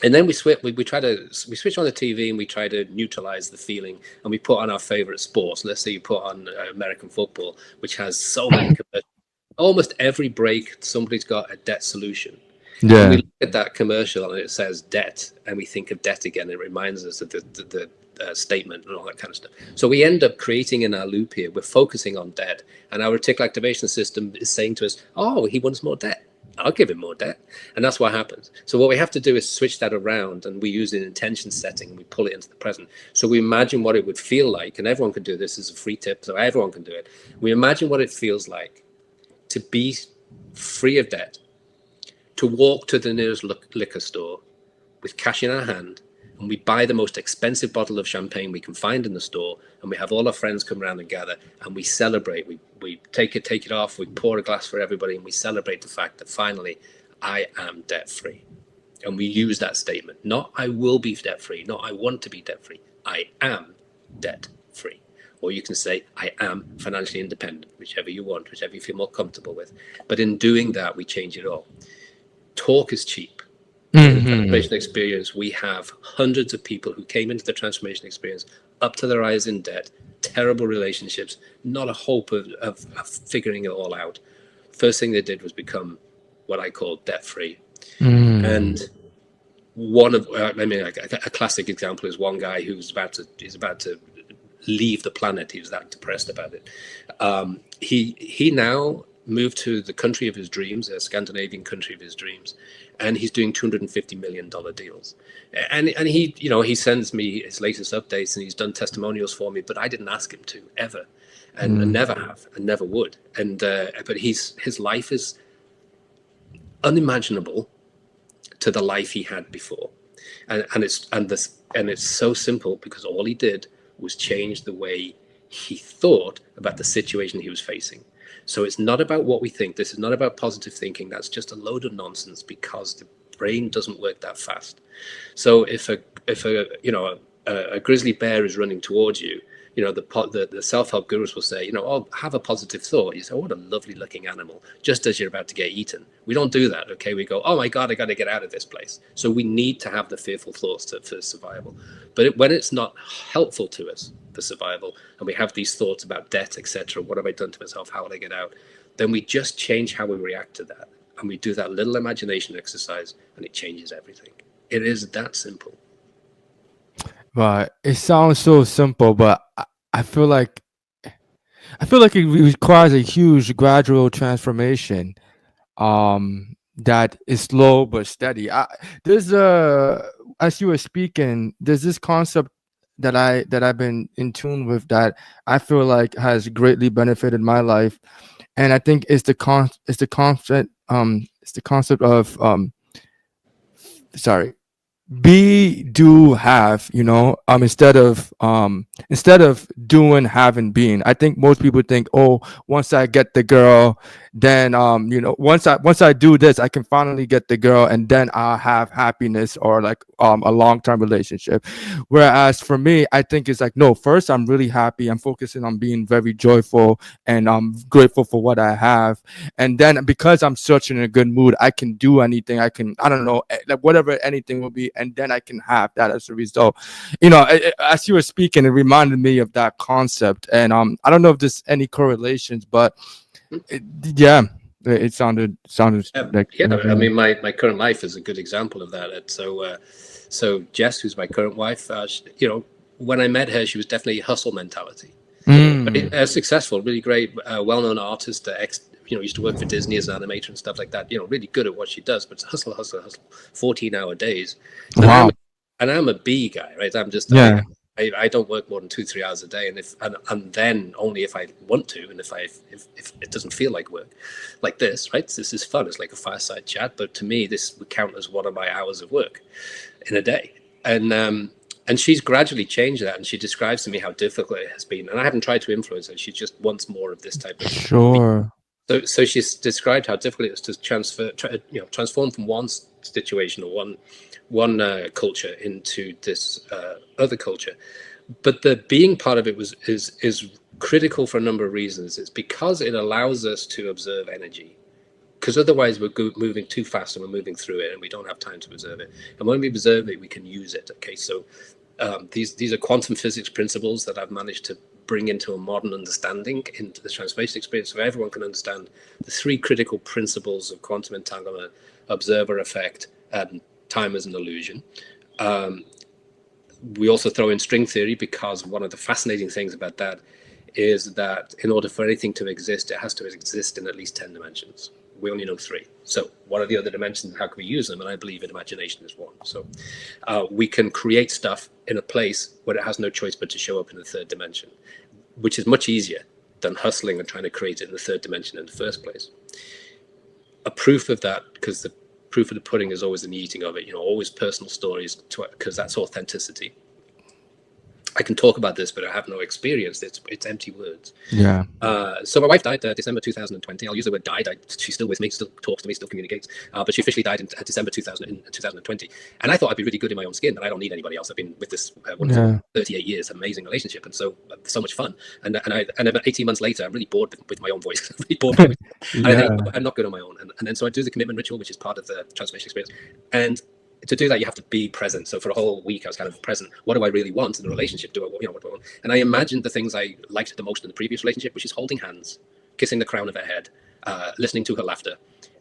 And then we switch on the TV and we try to neutralize the feeling, and we put on our favorite sports. Let's say you put on American football, which has so many commercials. Almost every break, somebody's got a debt solution. Yeah. And we look at that commercial and it says debt, and we think of debt again. It reminds us of the statement and all that kind of stuff. So we end up creating in our loop here, we're focusing on debt, and our reticular activation system is saying to us, oh, he wants more debt. I'll give him more debt. And that's what happens. So what we have to do is switch that around, and we use an intention setting and we pull it into the present. So we imagine what it would feel like, and everyone can do this as a free tip, so everyone can do it. We imagine what it feels like to be free of debt, to walk to the nearest liquor store with cash in our hand, and we buy the most expensive bottle of champagne we can find in the store, and we have all our friends come around and gather, and we celebrate. We take it off, we pour a glass for everybody, and we celebrate the fact that finally I am debt free. And we use that statement, not I will be debt free, not I want to be debt free, I am debt free. Or you can say, I am financially independent, whichever you want, whichever you feel more comfortable with. But in doing that, we change it all. Talk is cheap. In the transformation experience, we have hundreds of people who came into the transformation experience up to their eyes in debt, terrible relationships, not a hope of figuring it all out. First thing they did was become what I call debt free. And a classic example is one guy who's about to leave the planet. He was that depressed about it. He now moved to the country of his dreams, a Scandinavian country of his dreams, and he's doing $250 million deals. And he sends me his latest updates, and he's done testimonials for me, but I didn't ask him to ever, and never have, and never would. And but his life is unimaginable to the life he had before, and it's so simple because all he did was change the way he thought about the situation he was facing. So it's not about what we think. This is not about positive thinking. That's just a load of nonsense because the brain doesn't work that fast. So if a grizzly bear is running towards you, the self-help gurus will say, oh, have a positive thought. You say, oh, what a lovely looking animal, just as you're about to get eaten. We don't do that. Okay. We go, oh my God, I got to get out of this place. So we need to have the fearful thoughts for survival. But when it's not helpful to us for survival, and we have these thoughts about debt, etc., what have I done to myself? How will I get out? Then we just change how we react to that. And we do that little imagination exercise, and it changes everything. It is that simple. Right. It sounds so simple, but I feel like it requires a huge gradual transformation that is slow but steady. As you were speaking, there's this concept that I've been in tune with that I feel like has greatly benefited my life, And I think it's the concept of sorry, be, do, have, instead of doing, having, being. I think most people think, oh, once I get the girl, then once I do this, I can finally get the girl, and then I'll have happiness, or like a long-term relationship. Whereas for me, I think it's like, no, first I'm really happy, I'm focusing on being very joyful, and I'm grateful for what I have. And then because I'm such in a good mood, I can do anything. I don't know, like whatever anything will be, and then I can have that as a result. As you were speaking, it reminded me of that concept. And I don't know if there's any correlations, but yeah, it sounded like I mean, my current life is a good example of that. And so Jess, who's my current wife, when I met her, she was definitely hustle mentality. But successful, really great, well-known artist, used to work for Disney as an animator and stuff like that. Really good at what she does, but it's hustle, 14-hour days. Wow. And I'm a B guy, right? I'm just I don't work more than 2-3 hours a day, and then only if I want to, and if it doesn't feel like work, like this, right? This is fun. It's like a fireside chat, but to me, this would count as one of my hours of work in a day. And she's gradually changed that, and she describes to me how difficult it has been. And I haven't tried to influence her. She just wants more of this type of sure. So she's described how difficult it is to transform from one situation or one culture into this other culture. But the being part of it is critical for a number of reasons. It's because it allows us to observe energy, because otherwise we're moving too fast and we're moving through it and we don't have time to observe it. And when we observe it, we can use it. Okay, so these are quantum physics principles that I've managed to bring into a modern understanding into the transformation experience, so everyone can understand the three critical principles of quantum entanglement: observer effect, time as an illusion. We also throw in string theory, because one of the fascinating things about that is that in order for anything to exist, it has to exist in at least 10 dimensions. We only know 3. So what are the other dimensions and how can we use them? And I believe in imagination is one. So we can create stuff in a place where it has no choice but to show up in the 3rd dimension, which is much easier than hustling and trying to create it in the 3rd dimension in the first place. A proof of that, because the proof of the pudding is always in the eating of it, always personal stories, because that's authenticity. I can talk about this, but I have no experience. It's empty words. Yeah. So my wife died December 2020. I'll use the word died. She's still with me, still talks to me, still communicates. But she officially died in December 2020. And I thought I'd be really good in my own skin, and I don't need anybody else. I've been with this woman for 38 years, amazing relationship, and so much fun. And about 18 months later, I'm really bored with my own voice. Really bored with I think I'm not good on my own. And then so I do the commitment ritual, which is part of the transformation experience. And to do that, you have to be present. So for a whole week, I was kind of present. What do I really want in a relationship? What do I want? And I imagined the things I liked the most in the previous relationship, which is holding hands, kissing the crown of her head, listening to her laughter.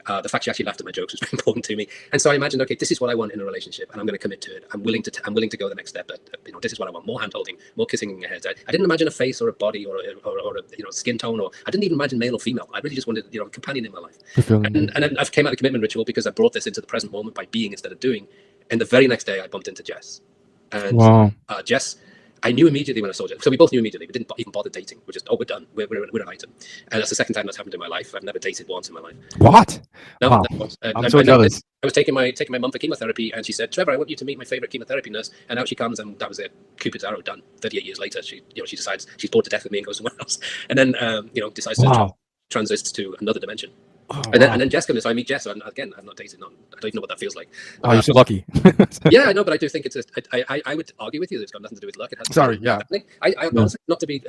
The fact she actually laughed at my jokes was very important to me. And so I imagined, okay, this is what I want in a relationship, and I'm going to commit to it. I'm willing to go the next step. This is what I want: more hand holding, more kissing in your head. I didn't imagine a face or a body or a skin tone, or I didn't even imagine male or female. I really just wanted a companion in my life. And I came out of the commitment ritual because I brought this into the present moment by being instead of doing. And the very next day, I bumped into Jess. And Jess, I knew immediately when I saw Jess. So we both knew immediately. We didn't even bother dating. We're just, we're done. We're an item. And that's the second time that's happened in my life. I've never dated once in my life. What? No, wow. I'm so jealous. I was taking my mum for chemotherapy, and she said, "Trevor, I want you to meet my favorite chemotherapy nurse." And out she comes, and that was it. Cupid's arrow done. 38 years later, she decides she's bored to death with me and goes somewhere else. And then decides to transist to another dimension. And then Jess comes, so I meet Jess, and again, I've not dated. I don't even know what that feels like. Oh, you're so lucky. Yeah, I know, but I do think it's I would argue with you that it's got nothing to do with luck. It has I honestly, not to be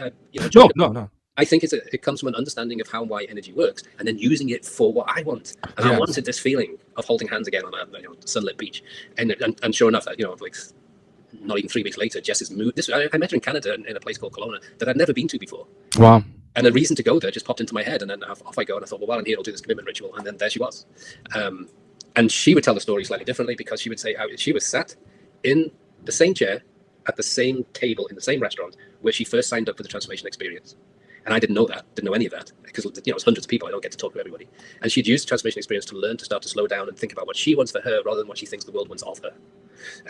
no. I think it comes from an understanding of how and why energy works, and then using it for what I want. And I wanted this feeling of holding hands again on a sunlit beach, and sure enough, that like not even 3 weeks later, Jess's mood. I met her in Canada in a place called Kelowna that I'd never been to before. Wow. And the reason to go there just popped into my head, and then off I go. And I thought, well, while I'm here, I'll do this commitment ritual. And then there she was. And she would tell the story slightly differently, because she would say how she was sat in the same chair at the same table in the same restaurant where she first signed up for the transformation experience. And I didn't know any of that, because it's hundreds of people. I don't get to talk to everybody. And she'd used the transformation experience to learn to start to slow down and think about what she wants for her rather than what she thinks the world wants of her.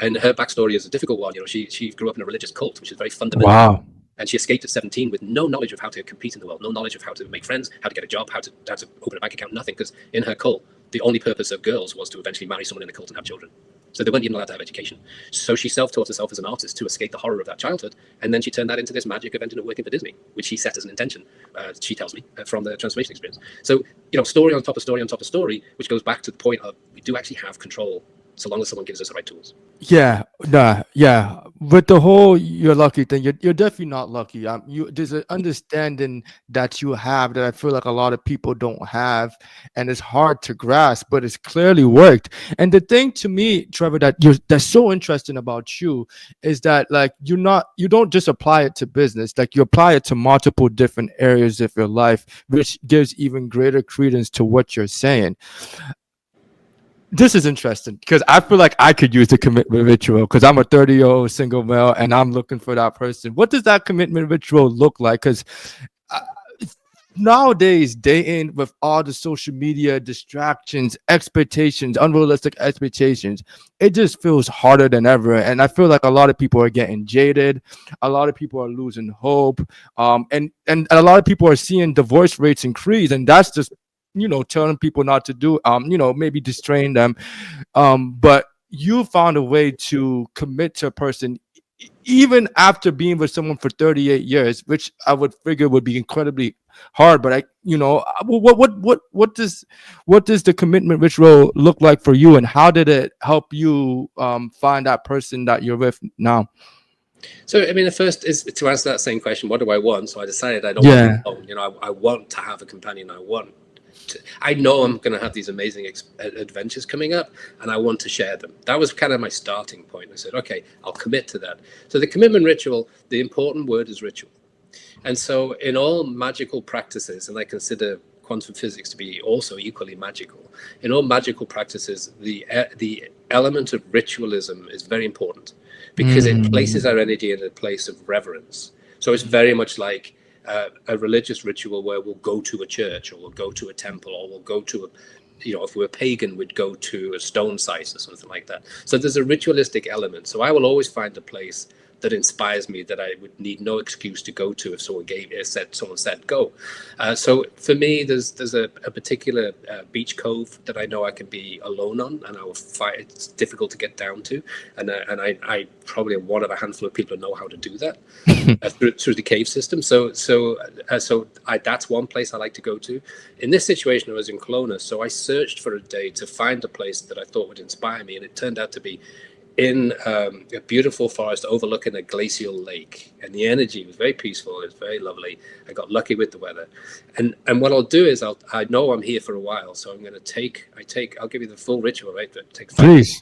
And her backstory is a difficult one. She grew up in a religious cult, which is very fundamental. Wow. And she escaped at 17 with no knowledge of how to compete in the world, no knowledge of how to make friends, how to get a job, how to open a bank account, nothing. Because in her cult, the only purpose of girls was to eventually marry someone in the cult and have children. So they weren't even allowed to have education. So she self-taught herself as an artist to escape the horror of that childhood. And then she turned that into this magic event and working for Disney, which she set as an intention, she tells me, from the transformation experience. So, story on top of story on top of story, which goes back to the point of we do actually have control so long as someone gives us the right tools. Yeah, yeah. With the whole you're lucky thing, you're definitely not lucky. There's an understanding that you have that I feel like a lot of people don't have, and it's hard to grasp, but it's clearly worked. And the thing to me, Trevor, that's so interesting about you is that like you don't just apply it to business, like you apply it to multiple different areas of your life, which gives even greater credence to what you're saying. This is interesting because I feel like I could use the commitment ritual because I'm a 30-year-old single male and I'm looking for that person. What does that commitment ritual look like? Because nowadays, day in with all the social media distractions, expectations, unrealistic expectations, it just feels harder than ever. And I feel like a lot of people are getting jaded. A lot of people are losing hope. And a lot of people are seeing divorce rates increase. And that's just telling people not to do, maybe distrain them. But you found a way to commit to a person even after being with someone for 38 years, which I would figure would be incredibly hard. But what does the commitment ritual look like for you, and how did it help you find that person that you're with now? So, I mean, the first is to answer that same question, what do I want? So I decided I don't want to alone. I want to have a companion. I know I'm going to have these amazing adventures coming up, and I want to share them. That was kind of my starting point. I said, okay, I'll commit to that. So the commitment ritual, the important word is ritual. And so in all magical practices, and I consider quantum physics to be also equally magical, in all magical practices, the element of ritualism is very important because it places our energy in a place of reverence. So it's very much like a religious ritual where we'll go to a church or we'll go to a temple or we'll go to if we're pagan, we'd go to a stone site or something like that. So there's a ritualistic element. So I will always find a place that inspires me that I would need no excuse to go to if someone said go. So for me, there's a particular beach cove that I know I can be alone on, and I will fight. It's difficult to get down to, and I probably am one of a handful of people who know how to do that through the cave system. So that's one place I like to go to. In this situation, I was in Kelowna, so I searched for a day to find a place that I thought would inspire me, and it turned out to be in a beautiful forest overlooking a glacial lake, and the energy was very peaceful. It was very lovely. I got lucky with the weather, and what I'll do is I know I'm here for a while, so I'm going to I'll give you the full ritual, right? Please.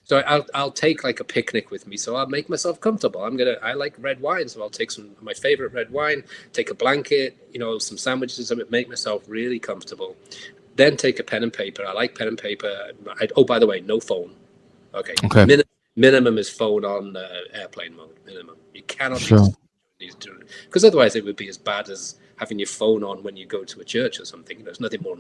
So I'll take like a picnic with me, so I'll make myself comfortable. I like red wine, so I'll take some of my favorite red wine, take a blanket, some sandwiches, and make myself really comfortable. Then take a pen and paper. I like pen and paper. By the way, no phone. Okay. Minimum is phone on airplane mode. Minimum. You cannot because otherwise it would be as bad as having your phone on when you go to a church or something. There's nothing more.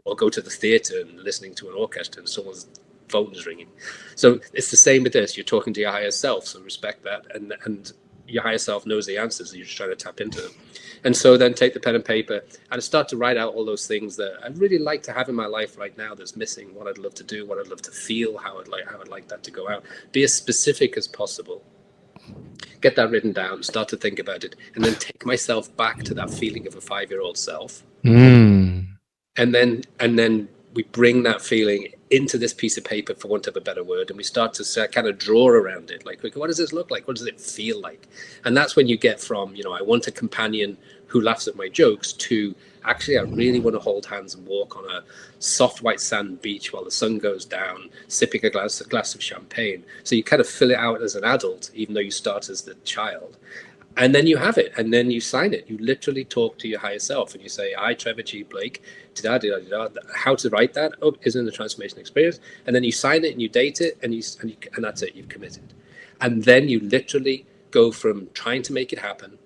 Or go to the theater and listening to an orchestra and someone's phone is ringing. So it's the same with this. You're talking to your higher self, so respect that. And your higher self knows the answers. You're just trying to tap into them. And so then take the pen and paper and start to write out all those things that I'd really like to have in my life right now that's missing, what I'd love to do, what I'd love to feel, how I'd like that to go out. Be as specific as possible. Get that written down, start to think about it, and then take myself back to that feeling of a 5-year-old self. And then we bring that feeling into this piece of paper, for want of a better word, and we start to kind of draw around it. Like, what does this look like? What does it feel like? And that's when you get from, I want a companion who laughs at my jokes to actually, I really want to hold hands and walk on a soft white sand beach while the sun goes down, sipping a glass of champagne. So you kind of fill it out as an adult, even though you start as the child. And then you have it, and then you sign it. You literally talk to your higher self, and you say, I, Trevor G Blake, how to write that is in the transformation experience. And then you sign it, and you date it, and that's it. You've committed. And then you literally go from trying to make it happen.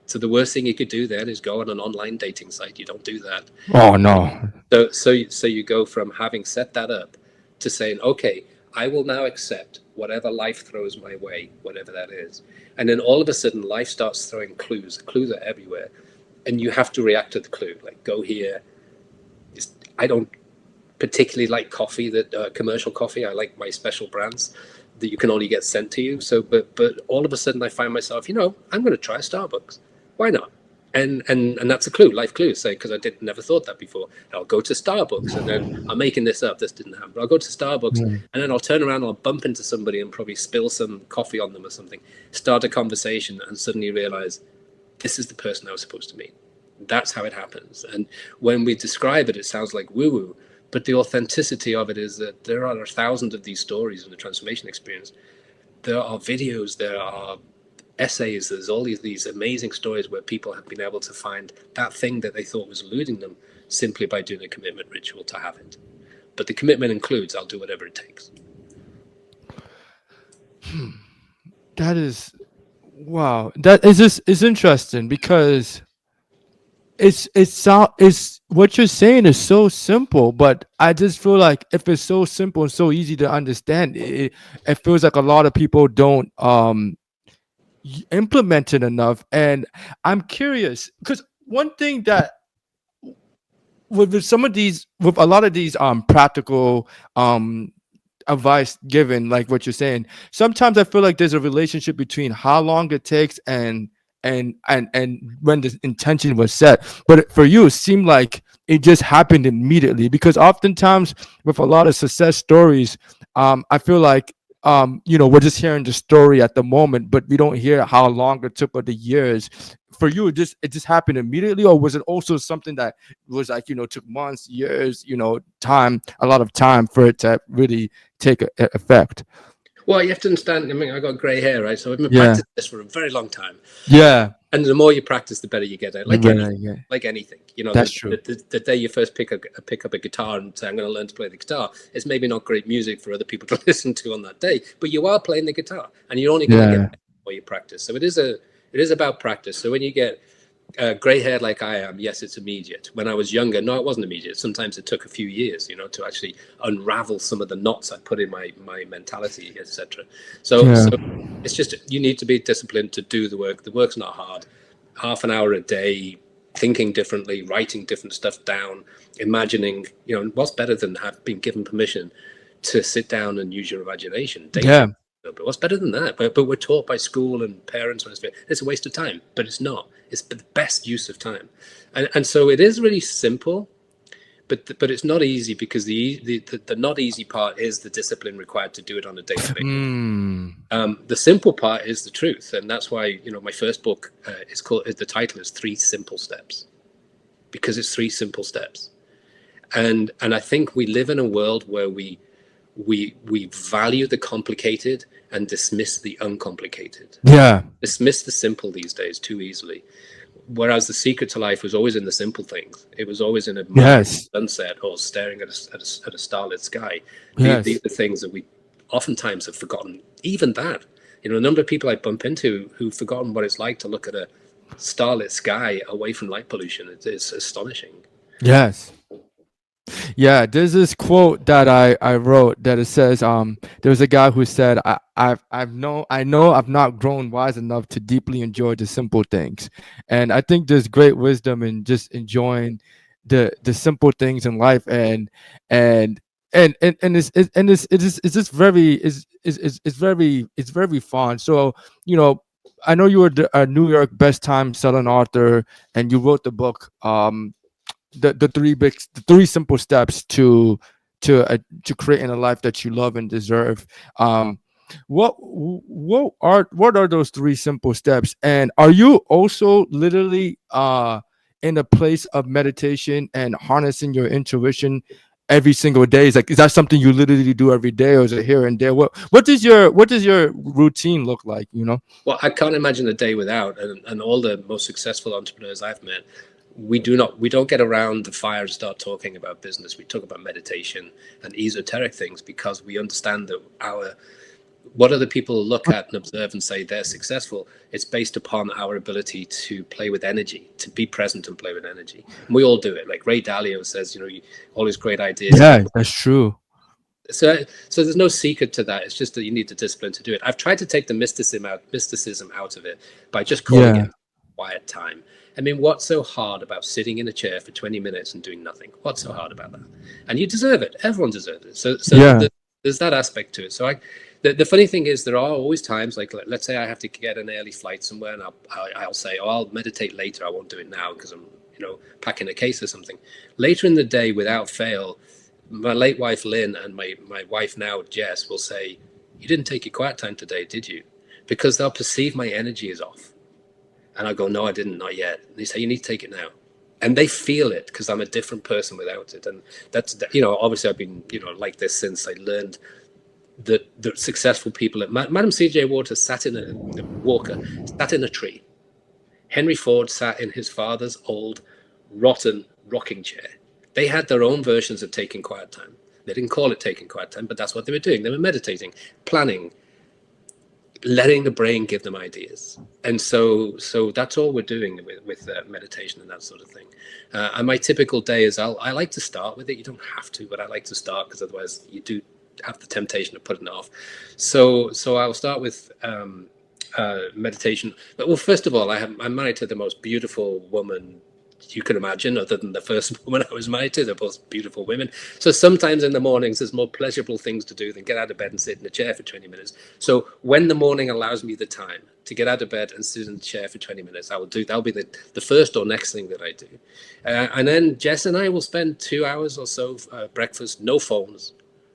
So the worst thing you could do then is go on an online dating site. You don't do that. Oh, no. So you go from having set that up to saying, okay, I will now accept whatever life throws my way, whatever that is. And then all of a sudden, life starts throwing clues. Clues are everywhere. And you have to react to the clue. Like, go here. I don't particularly like coffee, that commercial coffee. I like my special brands that you can only get sent to you. So, but all of a sudden, I find myself, I'm going to try Starbucks. Why not? And that's a clue, life clue. Say, because I never thought that before. And I'll go to Starbucks, and then I'm making this up. This didn't happen. But I'll go to Starbucks, and then I'll turn around, and I'll bump into somebody, and probably spill some coffee on them or something. Start a conversation, and suddenly realize this is the person I was supposed to meet. That's how it happens. And when we describe it, it sounds like woo-woo. But the authenticity of it is that there are thousands of these stories in the transformation experience. There are videos, there are essays, there's all these amazing stories where people have been able to find that thing that they thought was eluding them simply by doing a commitment ritual to have it. But the commitment includes, I'll do whatever it takes. That is, wow. That is interesting, because it's what you're saying is so simple, but I just feel like if it's so simple and so easy to understand, it feels like a lot of people don't implement it enough. And I'm curious, because one thing that with a lot of these practical advice given, like what you're saying, sometimes I feel like there's a relationship between how long it takes and when the intention was set. But for you, it seemed like it just happened immediately, because oftentimes with a lot of success stories, I feel like we're just hearing the story at the moment, but we don't hear how long it took or the years. For you, it just happened immediately, or was it also something that was like, took months, years, a lot of time for it to really take effect? Well, you have to understand, I got grey hair, right? So I've been practicing this for a very long time. Yeah. And the more you practice, the better you get at it. Like anything. That's true. The day you first pick up a guitar and say, I'm going to learn to play the guitar, it's maybe not great music for other people to listen to on that day, but you are playing the guitar, and you're only going to get better the more you practice. So it is about practice. So when you get grey hair like I am, yes, it's immediate. When I was younger, no, it wasn't immediate. Sometimes it took a few years, to actually unravel some of the knots I put in my mentality, etc. So it's just, you need to be disciplined to do the work. The work's not hard. Half an hour a day, thinking differently, writing different stuff down, imagining, what's better than being given permission to sit down and use your imagination? But what's better than that? But we're taught by school and parents, it's a waste of time, but it's not. It's the best use of time. And so it is really simple, but it's not easy, because the not easy part is the discipline required to do it on a daily basis. The simple part is the truth. And that's why, my first book the title is 3 Simple Steps, because it's 3 simple steps. And I think we live in a world where we value the complicated and dismiss the uncomplicated. Dismiss the simple these days too easily. Whereas the secret to life was always in the simple things. It was always in a sunset or staring at a starlit sky. These are the things that we oftentimes have forgotten. Even that, a number of people I bump into who've forgotten what it's like to look at a starlit sky away from light pollution. It's astonishing. Yes. Yeah, there's this quote that I wrote that it says, there was a guy who said, I know I've not grown wise enough to deeply enjoy the simple things. And I think there's great wisdom in just enjoying the simple things in life, and it's very fun. So, I know you were a New York best-selling author, and you wrote the book, the 3 simple steps to creating a life that you love and deserve. What are those 3 simple steps? And are you also literally in a place of meditation and harnessing your intuition every single day? Is that something you literally do every day, or is it here and there? What does your routine look like? Well, I can't imagine a day without. And all the most successful entrepreneurs I've met, we don't get around the fire and start talking about business. We talk about meditation and esoteric things, because we understand that what other people look at and observe and say they're successful, it's based upon our ability to play with energy, to be present and play with energy. And we all do it. Like Ray Dalio says, all his great ideas. Yeah, that's true. So there's no secret to that. It's just that you need the discipline to do it. I've tried to take the mysticism out of it by just calling Yeah. it quiet time. I mean, what's so hard about sitting in a chair for 20 minutes and doing nothing? What's so hard about that? And you deserve it. Everyone deserves it. So Yeah. there's that aspect to it. So the funny thing is, there are always times, like, let's say I have to get an early flight somewhere, and I'll say, oh, I'll meditate later. I won't do it now because I'm, packing a case or something. Later in the day, without fail, my late wife Lynn and my wife now Jess will say, you didn't take your quiet time today, did you? Because they'll perceive my energy is off. And I go, no, I didn't, not yet. And they say, you need to take it now. And they feel it because I'm a different person without it. And that's, obviously I've been, like this since I learned that the successful people at Madam C.J. Walker sat in a tree. Henry Ford sat in his father's old, rotten rocking chair. They had their own versions of taking quiet time. They didn't call it taking quiet time, but that's what they were doing. They were meditating, planning, letting the brain give them ideas. And so that's all we're doing with meditation and that sort of thing. And my typical day is I like to start with it. You don't have to, but I like to start because otherwise you do have the temptation of putting it off. So I'll start with meditation. But, well, first of all, I'm married to the most beautiful woman you can imagine, other than the first woman I was married to. They're both beautiful women. So sometimes in the mornings, there's more pleasurable things to do than get out of bed and sit in a chair for 20 minutes. So when the morning allows me the time to get out of bed and sit in the chair for 20 minutes, that'll be the first or next thing that I do. And then Jess and I will spend 2 hours or so, breakfast, no phones,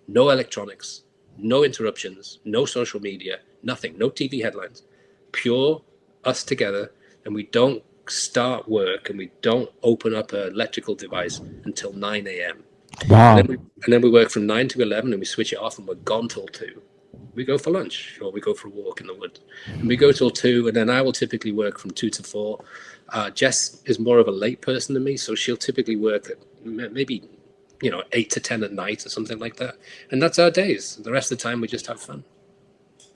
no electronics, no interruptions, no social media, nothing, no TV headlines, pure us together. And we don't start work and we don't open up an electrical device until 9 a.m. Wow. And then we work from 9 to 11 and we switch it off and we're gone till 2. We go for lunch or we go for a walk in the woods and we go till 2, and then I will typically work from 2 to 4. Jess is more of a late person than me, so she'll typically work at maybe 8 to 10 at night or something like that. And that's our days. The rest of the time we just have fun.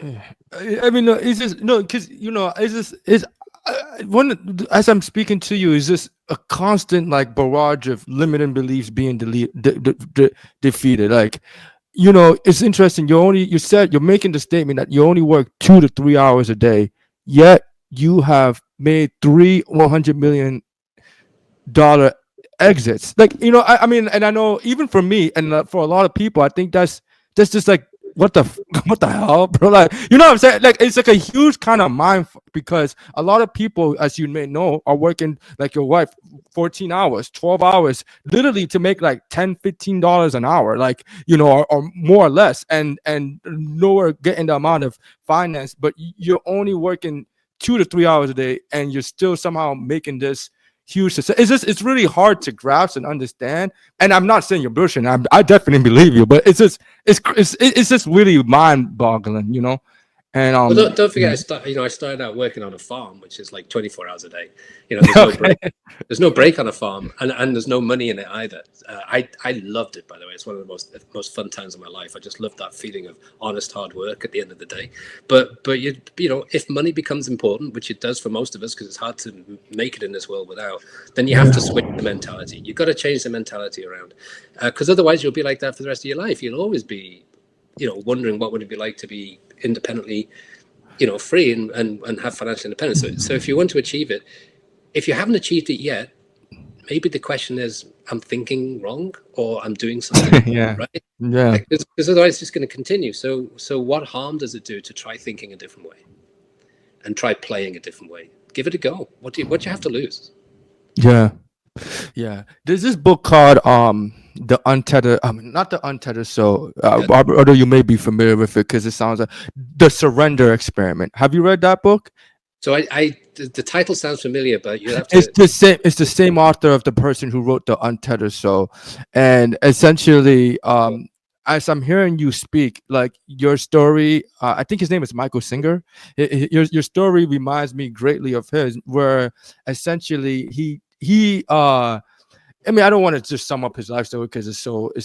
I mean, it's just because it's as I'm speaking to you, is this a constant like barrage of limiting beliefs being defeated? Like, it's interesting. You said you're making the statement that you only work 2 to 3 hours a day, yet you have made $100 million exits. Like, I mean, and I know even for me and for a lot of people, I think that's just like, what the hell, bro? Like, you know what I'm saying? Like, it's like a huge kind of mind because a lot of people, as you may know, are working like your wife 14 hours, 12 hours, literally to make like $10-15 an hour, like, or more or less, and nowhere getting the amount of finance, but you're only working 2 to 3 hours a day and you're still somehow making this huge success. It's really hard to grasp and understand. And I'm not saying you're bullshitting. I definitely believe you, but it's just really mind-boggling, And well, don't forget, I started out working on a farm, which is like 24 hours a day. There's no break. There's no break on a farm, and there's no money in it either. I loved it, by the way. It's one of the most fun times of my life. I just loved that feeling of honest hard work at the end of the day. But if money becomes important, which it does for most of us, because it's hard to make it in this world without, then you have to switch the mentality. You've got to change the mentality around, because otherwise you'll be like that for the rest of your life. You'll always be, wondering what would it be like to be independently, free and have financial independence. So if you want to achieve it, if you haven't achieved it yet, maybe the question is, I'm thinking wrong or I'm doing something right? Yeah. Because otherwise it's just going to continue. So what harm does it do to try thinking a different way and try playing a different way? Give it a go. What do you have to lose? Yeah. There's this book called The Untethered. I mean, not The Untethered Soul. Although you may be familiar with it because it sounds like The Surrender Experiment. Have you read that book? So the title sounds familiar, but you have to. It's the same author of the person who wrote The Untethered Soul, and essentially, as I'm hearing you speak, like your story, I think his name is Michael Singer. Your story reminds me greatly of his, where essentially he I mean, I don't want to just sum up his life story because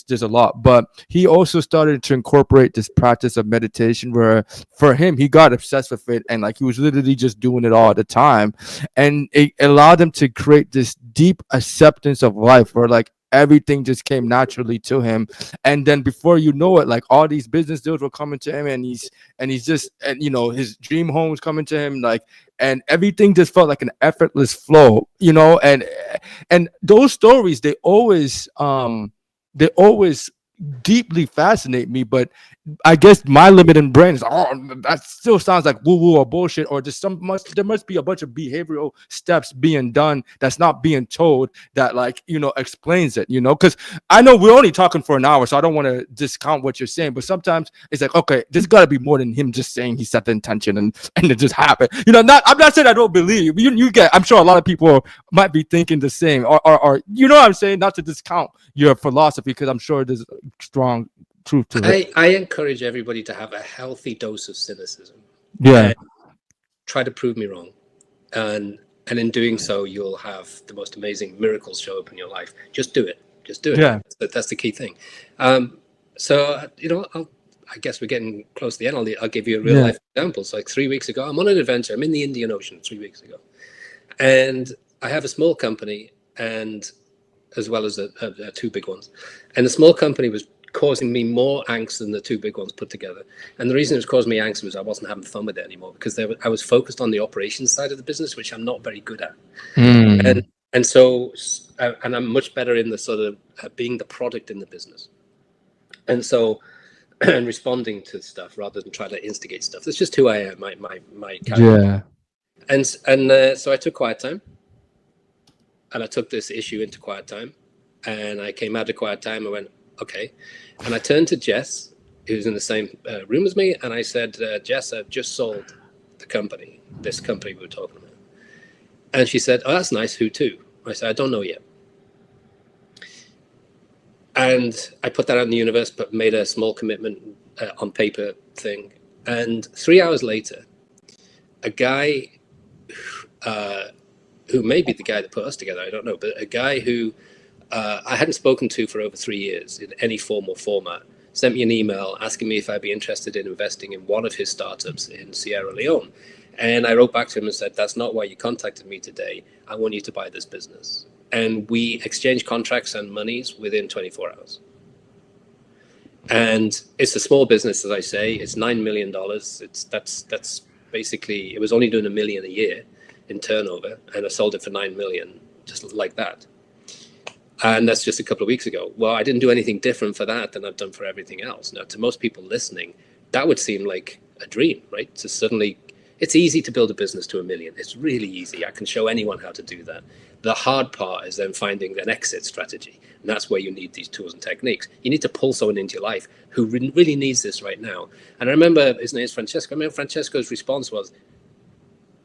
there's a lot, but he also started to incorporate this practice of meditation where for him, he got obsessed with it. And like, he was literally just doing it all the time. And it allowed him to create this deep acceptance of life where like everything just came naturally to him. And then before you know it, like all these business deals were coming to him, and he's just, and you know, his dream home was coming to him, like, and everything just felt like an effortless flow, you know. And those stories, they always deeply fascinate me. But I guess my limiting brain is, oh, that still sounds like woo woo or bullshit, or just there must be a bunch of behavioral steps being done that's not being told, that, like, you know, explains it, you know. Because I know we're only talking for an hour, so I don't want to discount what you're saying, but sometimes it's like, okay, there's got to be more than him just saying he set the intention and it just happened, you know. I'm not saying I don't believe you get, I'm sure a lot of people might be thinking the same, or you know what I'm saying, not to discount your philosophy, because I'm sure there's strong truth to it. I encourage everybody to have a healthy dose of cynicism. Yeah. And try to prove me wrong. And in doing so, you'll have the most amazing miracles show up in your life. Just do it. Just do it. Yeah. That's the key thing. So, you know, I guess we're getting close to the end. I'll give you a real life example. So like 3 weeks ago, I'm on an adventure. I'm in the Indian Ocean 3 weeks ago. And I have a small company, and as well as two big ones. And the small company was causing me more angst than the two big ones put together. And the reason it was causing me angst was I wasn't having fun with it anymore, because I was focused on the operations side of the business, which I'm not very good at. And so I'm much better in the sort of being the product in the business. And so, and responding to stuff rather than try to instigate stuff. That's just who I am, my character. Yeah. And so I took quiet time, and I took this issue into quiet time, and I came out of quiet time. I went, okay. And I turned to Jess, who's in the same room as me, and I said, Jess, I've just sold the company, this company we were talking about. And she said, oh, that's nice. Who to? I said, I don't know yet. And I put that out in the universe, but made a small commitment on paper thing. And 3 hours later, a guy who may be the guy that put us together, I don't know, but a guy who I hadn't spoken to for over 3 years in any formal format, sent me an email asking me if I'd be interested in investing in one of his startups in Sierra Leone. And I wrote back to him and said, that's not why you contacted me today. I want you to buy this business. And we exchanged contracts and monies within 24 hours. And it's a small business, as I say. It's $9 million. That's basically, it was only doing $1 million a year in turnover, and I sold it for $9 million, just like that. And that's just a couple of weeks ago. Well, I didn't do anything different for that than I've done for everything else. Now, to most people listening, that would seem like a dream, right? To suddenly, it's easy to build a business to $1 million. It's really easy. I can show anyone how to do that. The hard part is then finding an exit strategy. And that's where you need these tools and techniques. You need to pull someone into your life who really needs this right now. And I remember, his name is Francesco. I remember Francesco's response was,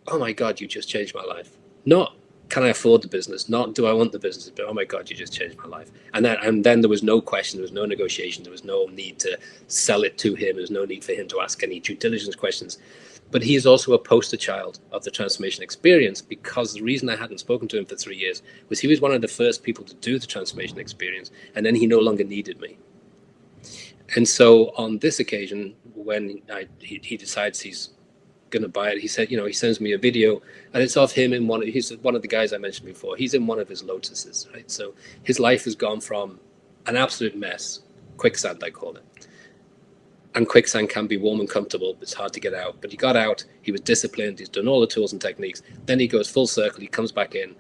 oh my God, you just changed my life. Not, can I afford the business? Not, do I want the business? But, oh my God, you just changed my life. And then there was no question, there was no negotiation, there was no need to sell it to him. There was no need for him to ask any due diligence questions. But he is also a poster child of the transformation experience, because the reason I hadn't spoken to him for 3 years was he was one of the first people to do the transformation experience, and then he no longer needed me. And so on this occasion, when he decides he's going to buy it, he said, he sends me a video, and it's of him in he's one of the guys I mentioned before. He's in one of his lotuses, right? So his life has gone from an absolute mess, quicksand, I call it. And quicksand can be warm and comfortable. It's hard to get out. But he got out. He was disciplined. He's done all the tools and techniques. Then he goes full circle. He comes back in,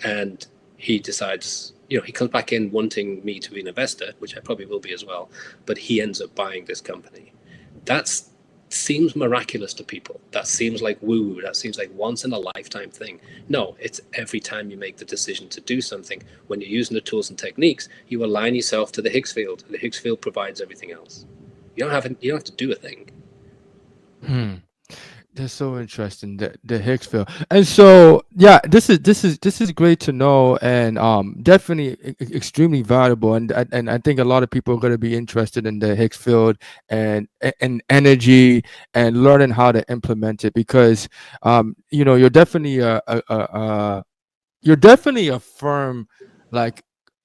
and he decides, he comes back in wanting me to be an investor, which I probably will be as well. But he ends up buying this company. That seems miraculous to people. That seems like woo-woo. That seems like once in a lifetime thing. No, it's every time you make the decision to do something. When you're using the tools and techniques, you align yourself to the Higgs field. The Higgs field provides everything else. You don't have to do a thing. That's so interesting. The Higgs field, and so yeah, this is great to know, and definitely extremely valuable, and I think a lot of people are going to be interested in the Higgs field and energy and learning how to implement it, because you're definitely a firm, like,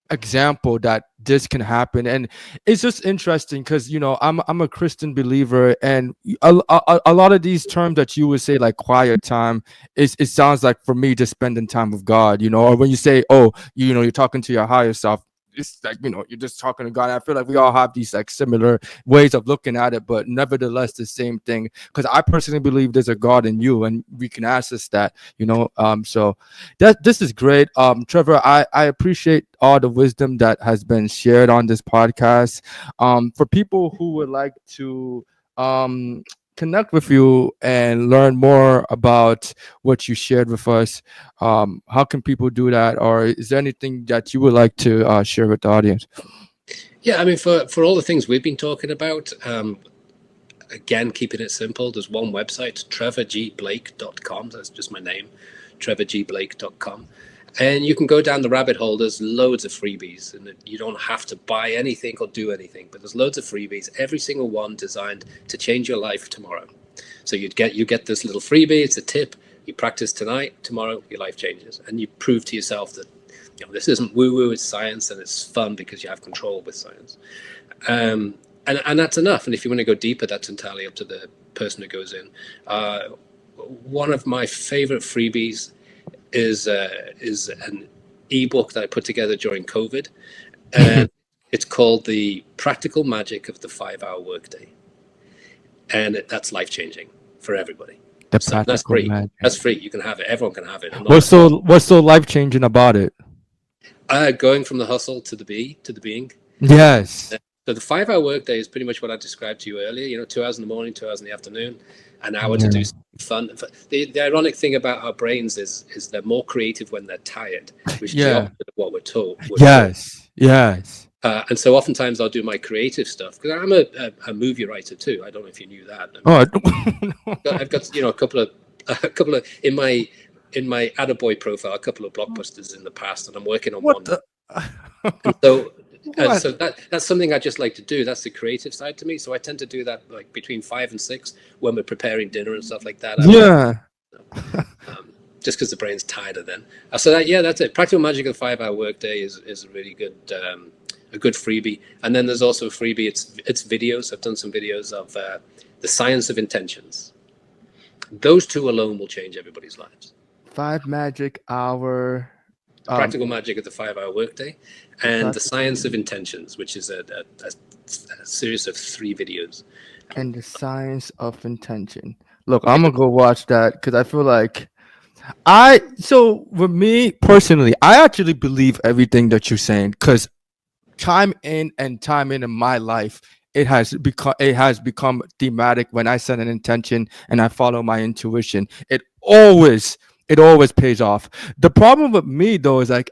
example that this can happen. And it's just interesting because I'm a Christian believer, and a lot of these terms that you would say, like quiet time, it sounds like for me just spending time with God, or when you say, oh, you're talking to your higher self, it's like, you're just talking to God. I feel like we all have these like similar ways of looking at it, but nevertheless the same thing. Because I personally believe there's a God in you, and we can access that. So this is great. Trevor, I appreciate all the wisdom that has been shared on this podcast. For people who would like to connect with you and learn more about what you shared with us, how can people do that, or is there anything that you would like to share with the audience? Yeah, I mean, for all the things we've been talking about, again, keeping it simple, there's one website, trevorgblake.com. That's just my name, trevorgblake.com. And you can go down the rabbit hole. There's loads of freebies, and you don't have to buy anything or do anything, but there's loads of freebies, every single one designed to change your life tomorrow. So you get this little freebie. It's a tip. You practice tonight, tomorrow your life changes, and you prove to yourself that this isn't woo-woo, it's science, and it's fun because you have control with science. And that's enough. And if you want to go deeper, that's entirely up to the person who goes in. One of my favorite freebies is an ebook that I put together during COVID, and it's called The Practical Magic of the 5-Hour Workday, and that's life-changing for everybody. So that's free. Magic. That's free. You can have it. Everyone can have it. What's so life-changing about it? Going from the hustle to the being. Yes. So the 5-hour workday is pretty much what I described to you earlier. 2 hours in the morning, 2 hours in the afternoon, an hour to do something fun. The ironic thing about our brains is they're more creative when they're tired, which is the opposite of what we're told. Yes. And so oftentimes I'll do my creative stuff because I'm a movie writer too. I don't know if you knew that. I've got a couple of in my Attaboy profile, a couple of blockbusters in the past, and I'm working on one. So that's something I just like to do. That's the creative side to me. So I tend to do that like between 5 and 6 when we're preparing dinner and stuff like that. Just because the brain's tighter then. So that's it. Practical Magic of the 5-Hour Workday is a really good a good freebie. And then there's also a freebie. It's videos. I've done some videos of the science of intentions. Those two alone will change everybody's lives. 5 magic hour. Practical Magic of the 5-Hour Workday, and the Science of Intentions, which is a series of 3 videos. And the Science of Intention. Look, I'm gonna go watch that because I feel like so with me personally, I actually believe everything that you're saying because time in my life, it has become thematic. When I set an intention and I follow my intuition, it always pays off. The problem with me though is like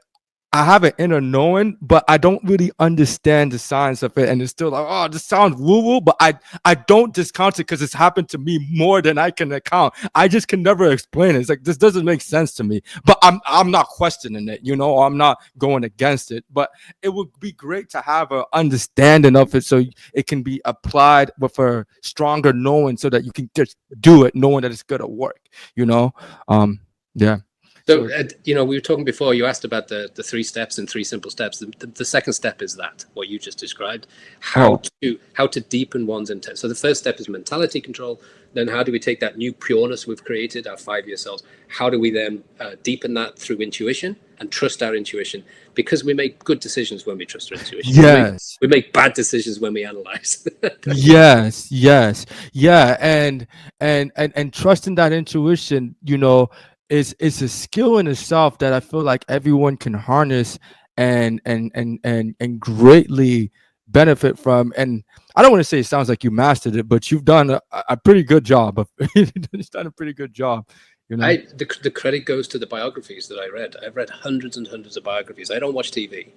I have an inner knowing, but I don't really understand the science of it, and it's still like, oh, this sounds woo-woo, but I don't discount it because it's happened to me more than I can account. I just can never explain it. It's like this doesn't make sense to me, but I'm not questioning it, I'm not going against it. But it would be great to have an understanding of it so it can be applied with a stronger knowing, so that you can just do it knowing that it's gonna work. Yeah. So, we were talking before, you asked about the 3 steps and 3 simple steps. The second step is what you just described, how to deepen one's intent. So the first step is mentality control. Then how do we take that new pureness we've created, our 5-year selves? How do we then deepen that through intuition and trust our intuition? Because we make good decisions when we trust our intuition. Yes. We make bad decisions when we analyze. Yes. Yeah. And trusting that intuition, is a skill in itself that I feel like everyone can harness and greatly benefit from. And I don't want to say it sounds like you mastered it, but you've done a pretty good job. You've done a pretty good job. The credit goes to the biographies that I read. I've read hundreds and hundreds of biographies. I don't watch TV.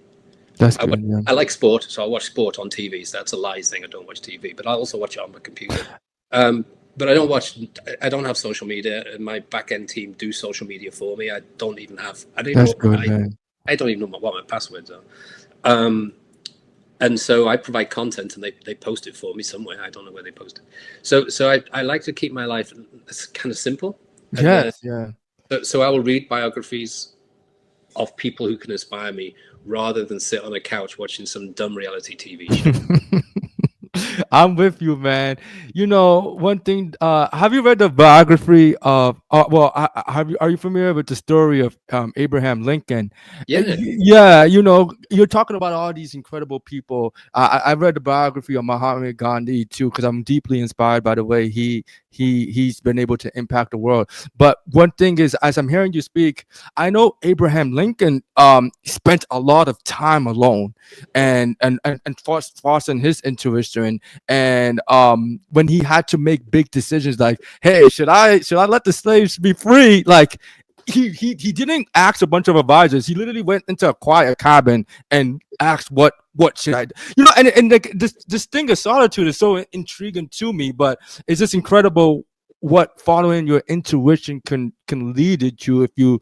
That's good. I like sport, so I watch sport on TV. So that's a lies thing. I don't watch TV, but I also watch it on my computer. But I don't have social media, and my back-end team do social media for me. I don't even know what my passwords are. And so I provide content, and they post it for me somewhere. I don't know where they post it. So I like to keep my life kind of simple. Yes, So I will read biographies of people who can inspire me rather than sit on a couch watching some dumb reality TV show. I'm with you, man. You know, one thing. Have you read the biography of? Are you familiar with the story of Abraham Lincoln? Yeah. Yeah, you know, you're talking about all these incredible people. I read the biography of Mahatma Gandhi too, because I'm deeply inspired by the way he's been able to impact the world. But one thing is, as I'm hearing you speak, I know Abraham Lincoln spent a lot of time alone and forcing his intuition. And when he had to make big decisions like, hey, should I let the slaves be free? Like he didn't ask a bunch of advisors. He literally went into a quiet cabin and asked what should I do? You know, and like this thing of solitude is so intriguing to me, but it's just incredible what following your intuition can lead it to if you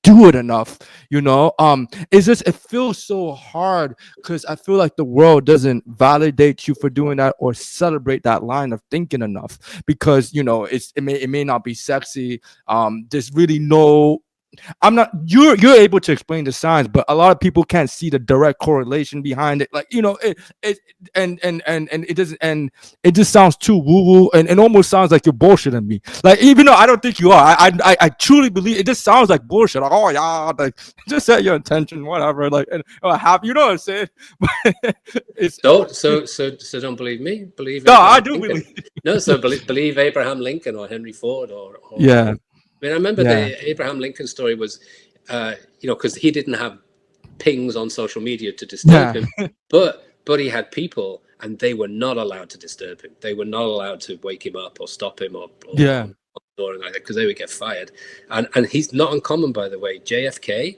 do it enough. You know, it's just it feels so hard because I feel like the world doesn't validate you for doing that or celebrate that line of thinking enough, because you know it may not be sexy. There's really no, I'm not, you're able to explain the science, but a lot of people can't see the direct correlation behind it. Like, you know, it and it doesn't, and it just sounds too woo woo, and it almost sounds like you're bullshitting me. Like, even though I don't think you are, I truly believe it just sounds like bullshit. Like, oh yeah, like just set your intention, whatever. Like, and you know what I'm saying? it's So don't believe me. Believe no, I Abraham do Lincoln. believe. No, so believe Abraham Lincoln or Henry Ford or Yeah, I mean, I remember yeah, the Abraham Lincoln story was, you know, because he didn't have pings on social media to disturb yeah, him, but he had people, and they were not allowed to disturb him. They were not allowed to wake him up or stop him or knock yeah, on the door and like that, because they would get fired. And he's not uncommon, by the way. JFK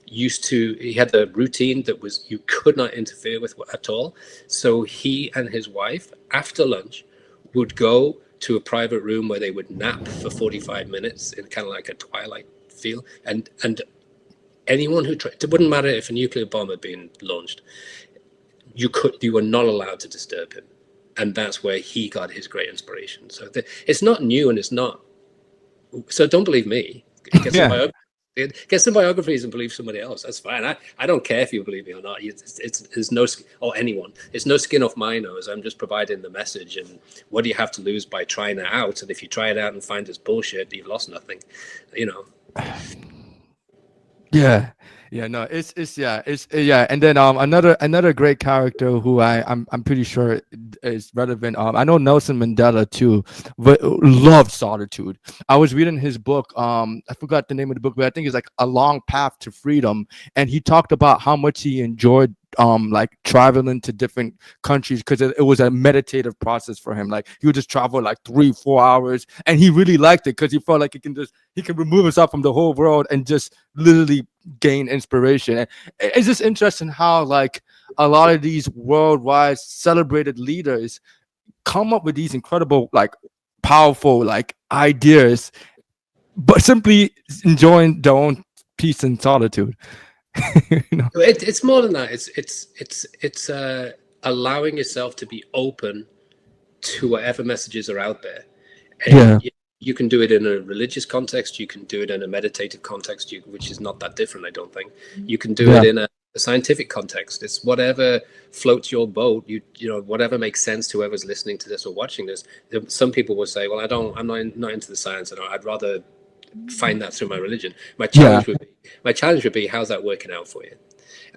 he had a routine that was you could not interfere with at all. So he and his wife after lunch would go to a private room where they would nap for 45 minutes in kind of like a twilight feel, and anyone who tried, it wouldn't matter if a nuclear bomb had been launched, you were not allowed to disturb him. And that's where he got his great inspiration. So it's not new, and it's not, so don't believe me. Get some yeah. biography, get some biographies and believe somebody else. That's fine. I don't care if you believe me or not. There's no, or anyone. It's no skin off my nose. I'm just providing the message. And what do you have to lose by trying it out? And if you try it out and find it's bullshit, you've lost nothing. You know. Yeah, yeah, no, yeah, and then another great character who I'm pretty sure is relevant. I know Nelson Mandela too, but loved solitude. I was reading his book. I forgot the name of the book, but I think it's like A Long Path to Freedom, and he talked about how much he enjoyed like traveling to different countries because it was a meditative process for him. Like he would just travel like 3-4 hours, and he really liked it because he felt like he can remove himself from the whole world and just literally gain inspiration. And it's just interesting how like a lot of these worldwide celebrated leaders come up with these incredible, like powerful, like ideas, but simply enjoying their own peace and solitude. You know? It's more than that. It's allowing yourself to be open to whatever messages are out there, Yeah, and you can do it in a religious context. You can do it in a meditative context, which is not that different, I don't think. You can do yeah, it in a scientific context. It's whatever floats your boat. You know, whatever makes sense to whoever's listening to this or watching this. Some people will say, "Well, I'm not into the science, and I'd rather find that through my religion." My yeah. challenge would be, how's that working out for you?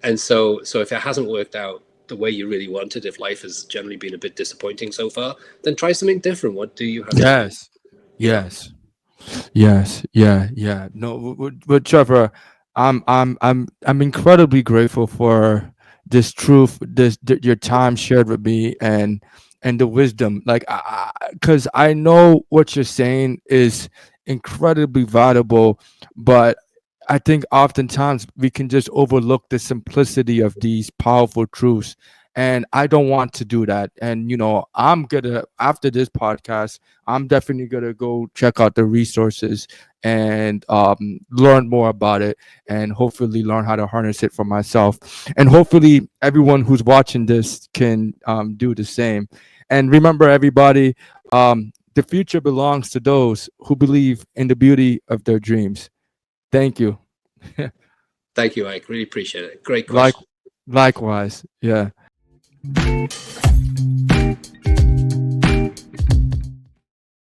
And so if it hasn't worked out the way you really wanted, if life has generally been a bit disappointing so far, then try something different. What do you have to lose? Yes, You know. yes. Yes, yeah, yeah. No, but Trevor, I'm incredibly grateful for this truth, your time shared with me, and the wisdom. Like, because I know what you're saying is incredibly valuable, but I think oftentimes we can just overlook the simplicity of these powerful truths. And I don't want to do that. And, you know, I'm gonna, after this podcast, I'm definitely gonna go check out the resources and learn more about it, and hopefully learn how to harness it for myself. And hopefully everyone who's watching this can do the same. And remember, everybody, the future belongs to those who believe in the beauty of their dreams. Thank you. Thank you, Ike. Really appreciate it. Great like question. Likewise. Yeah.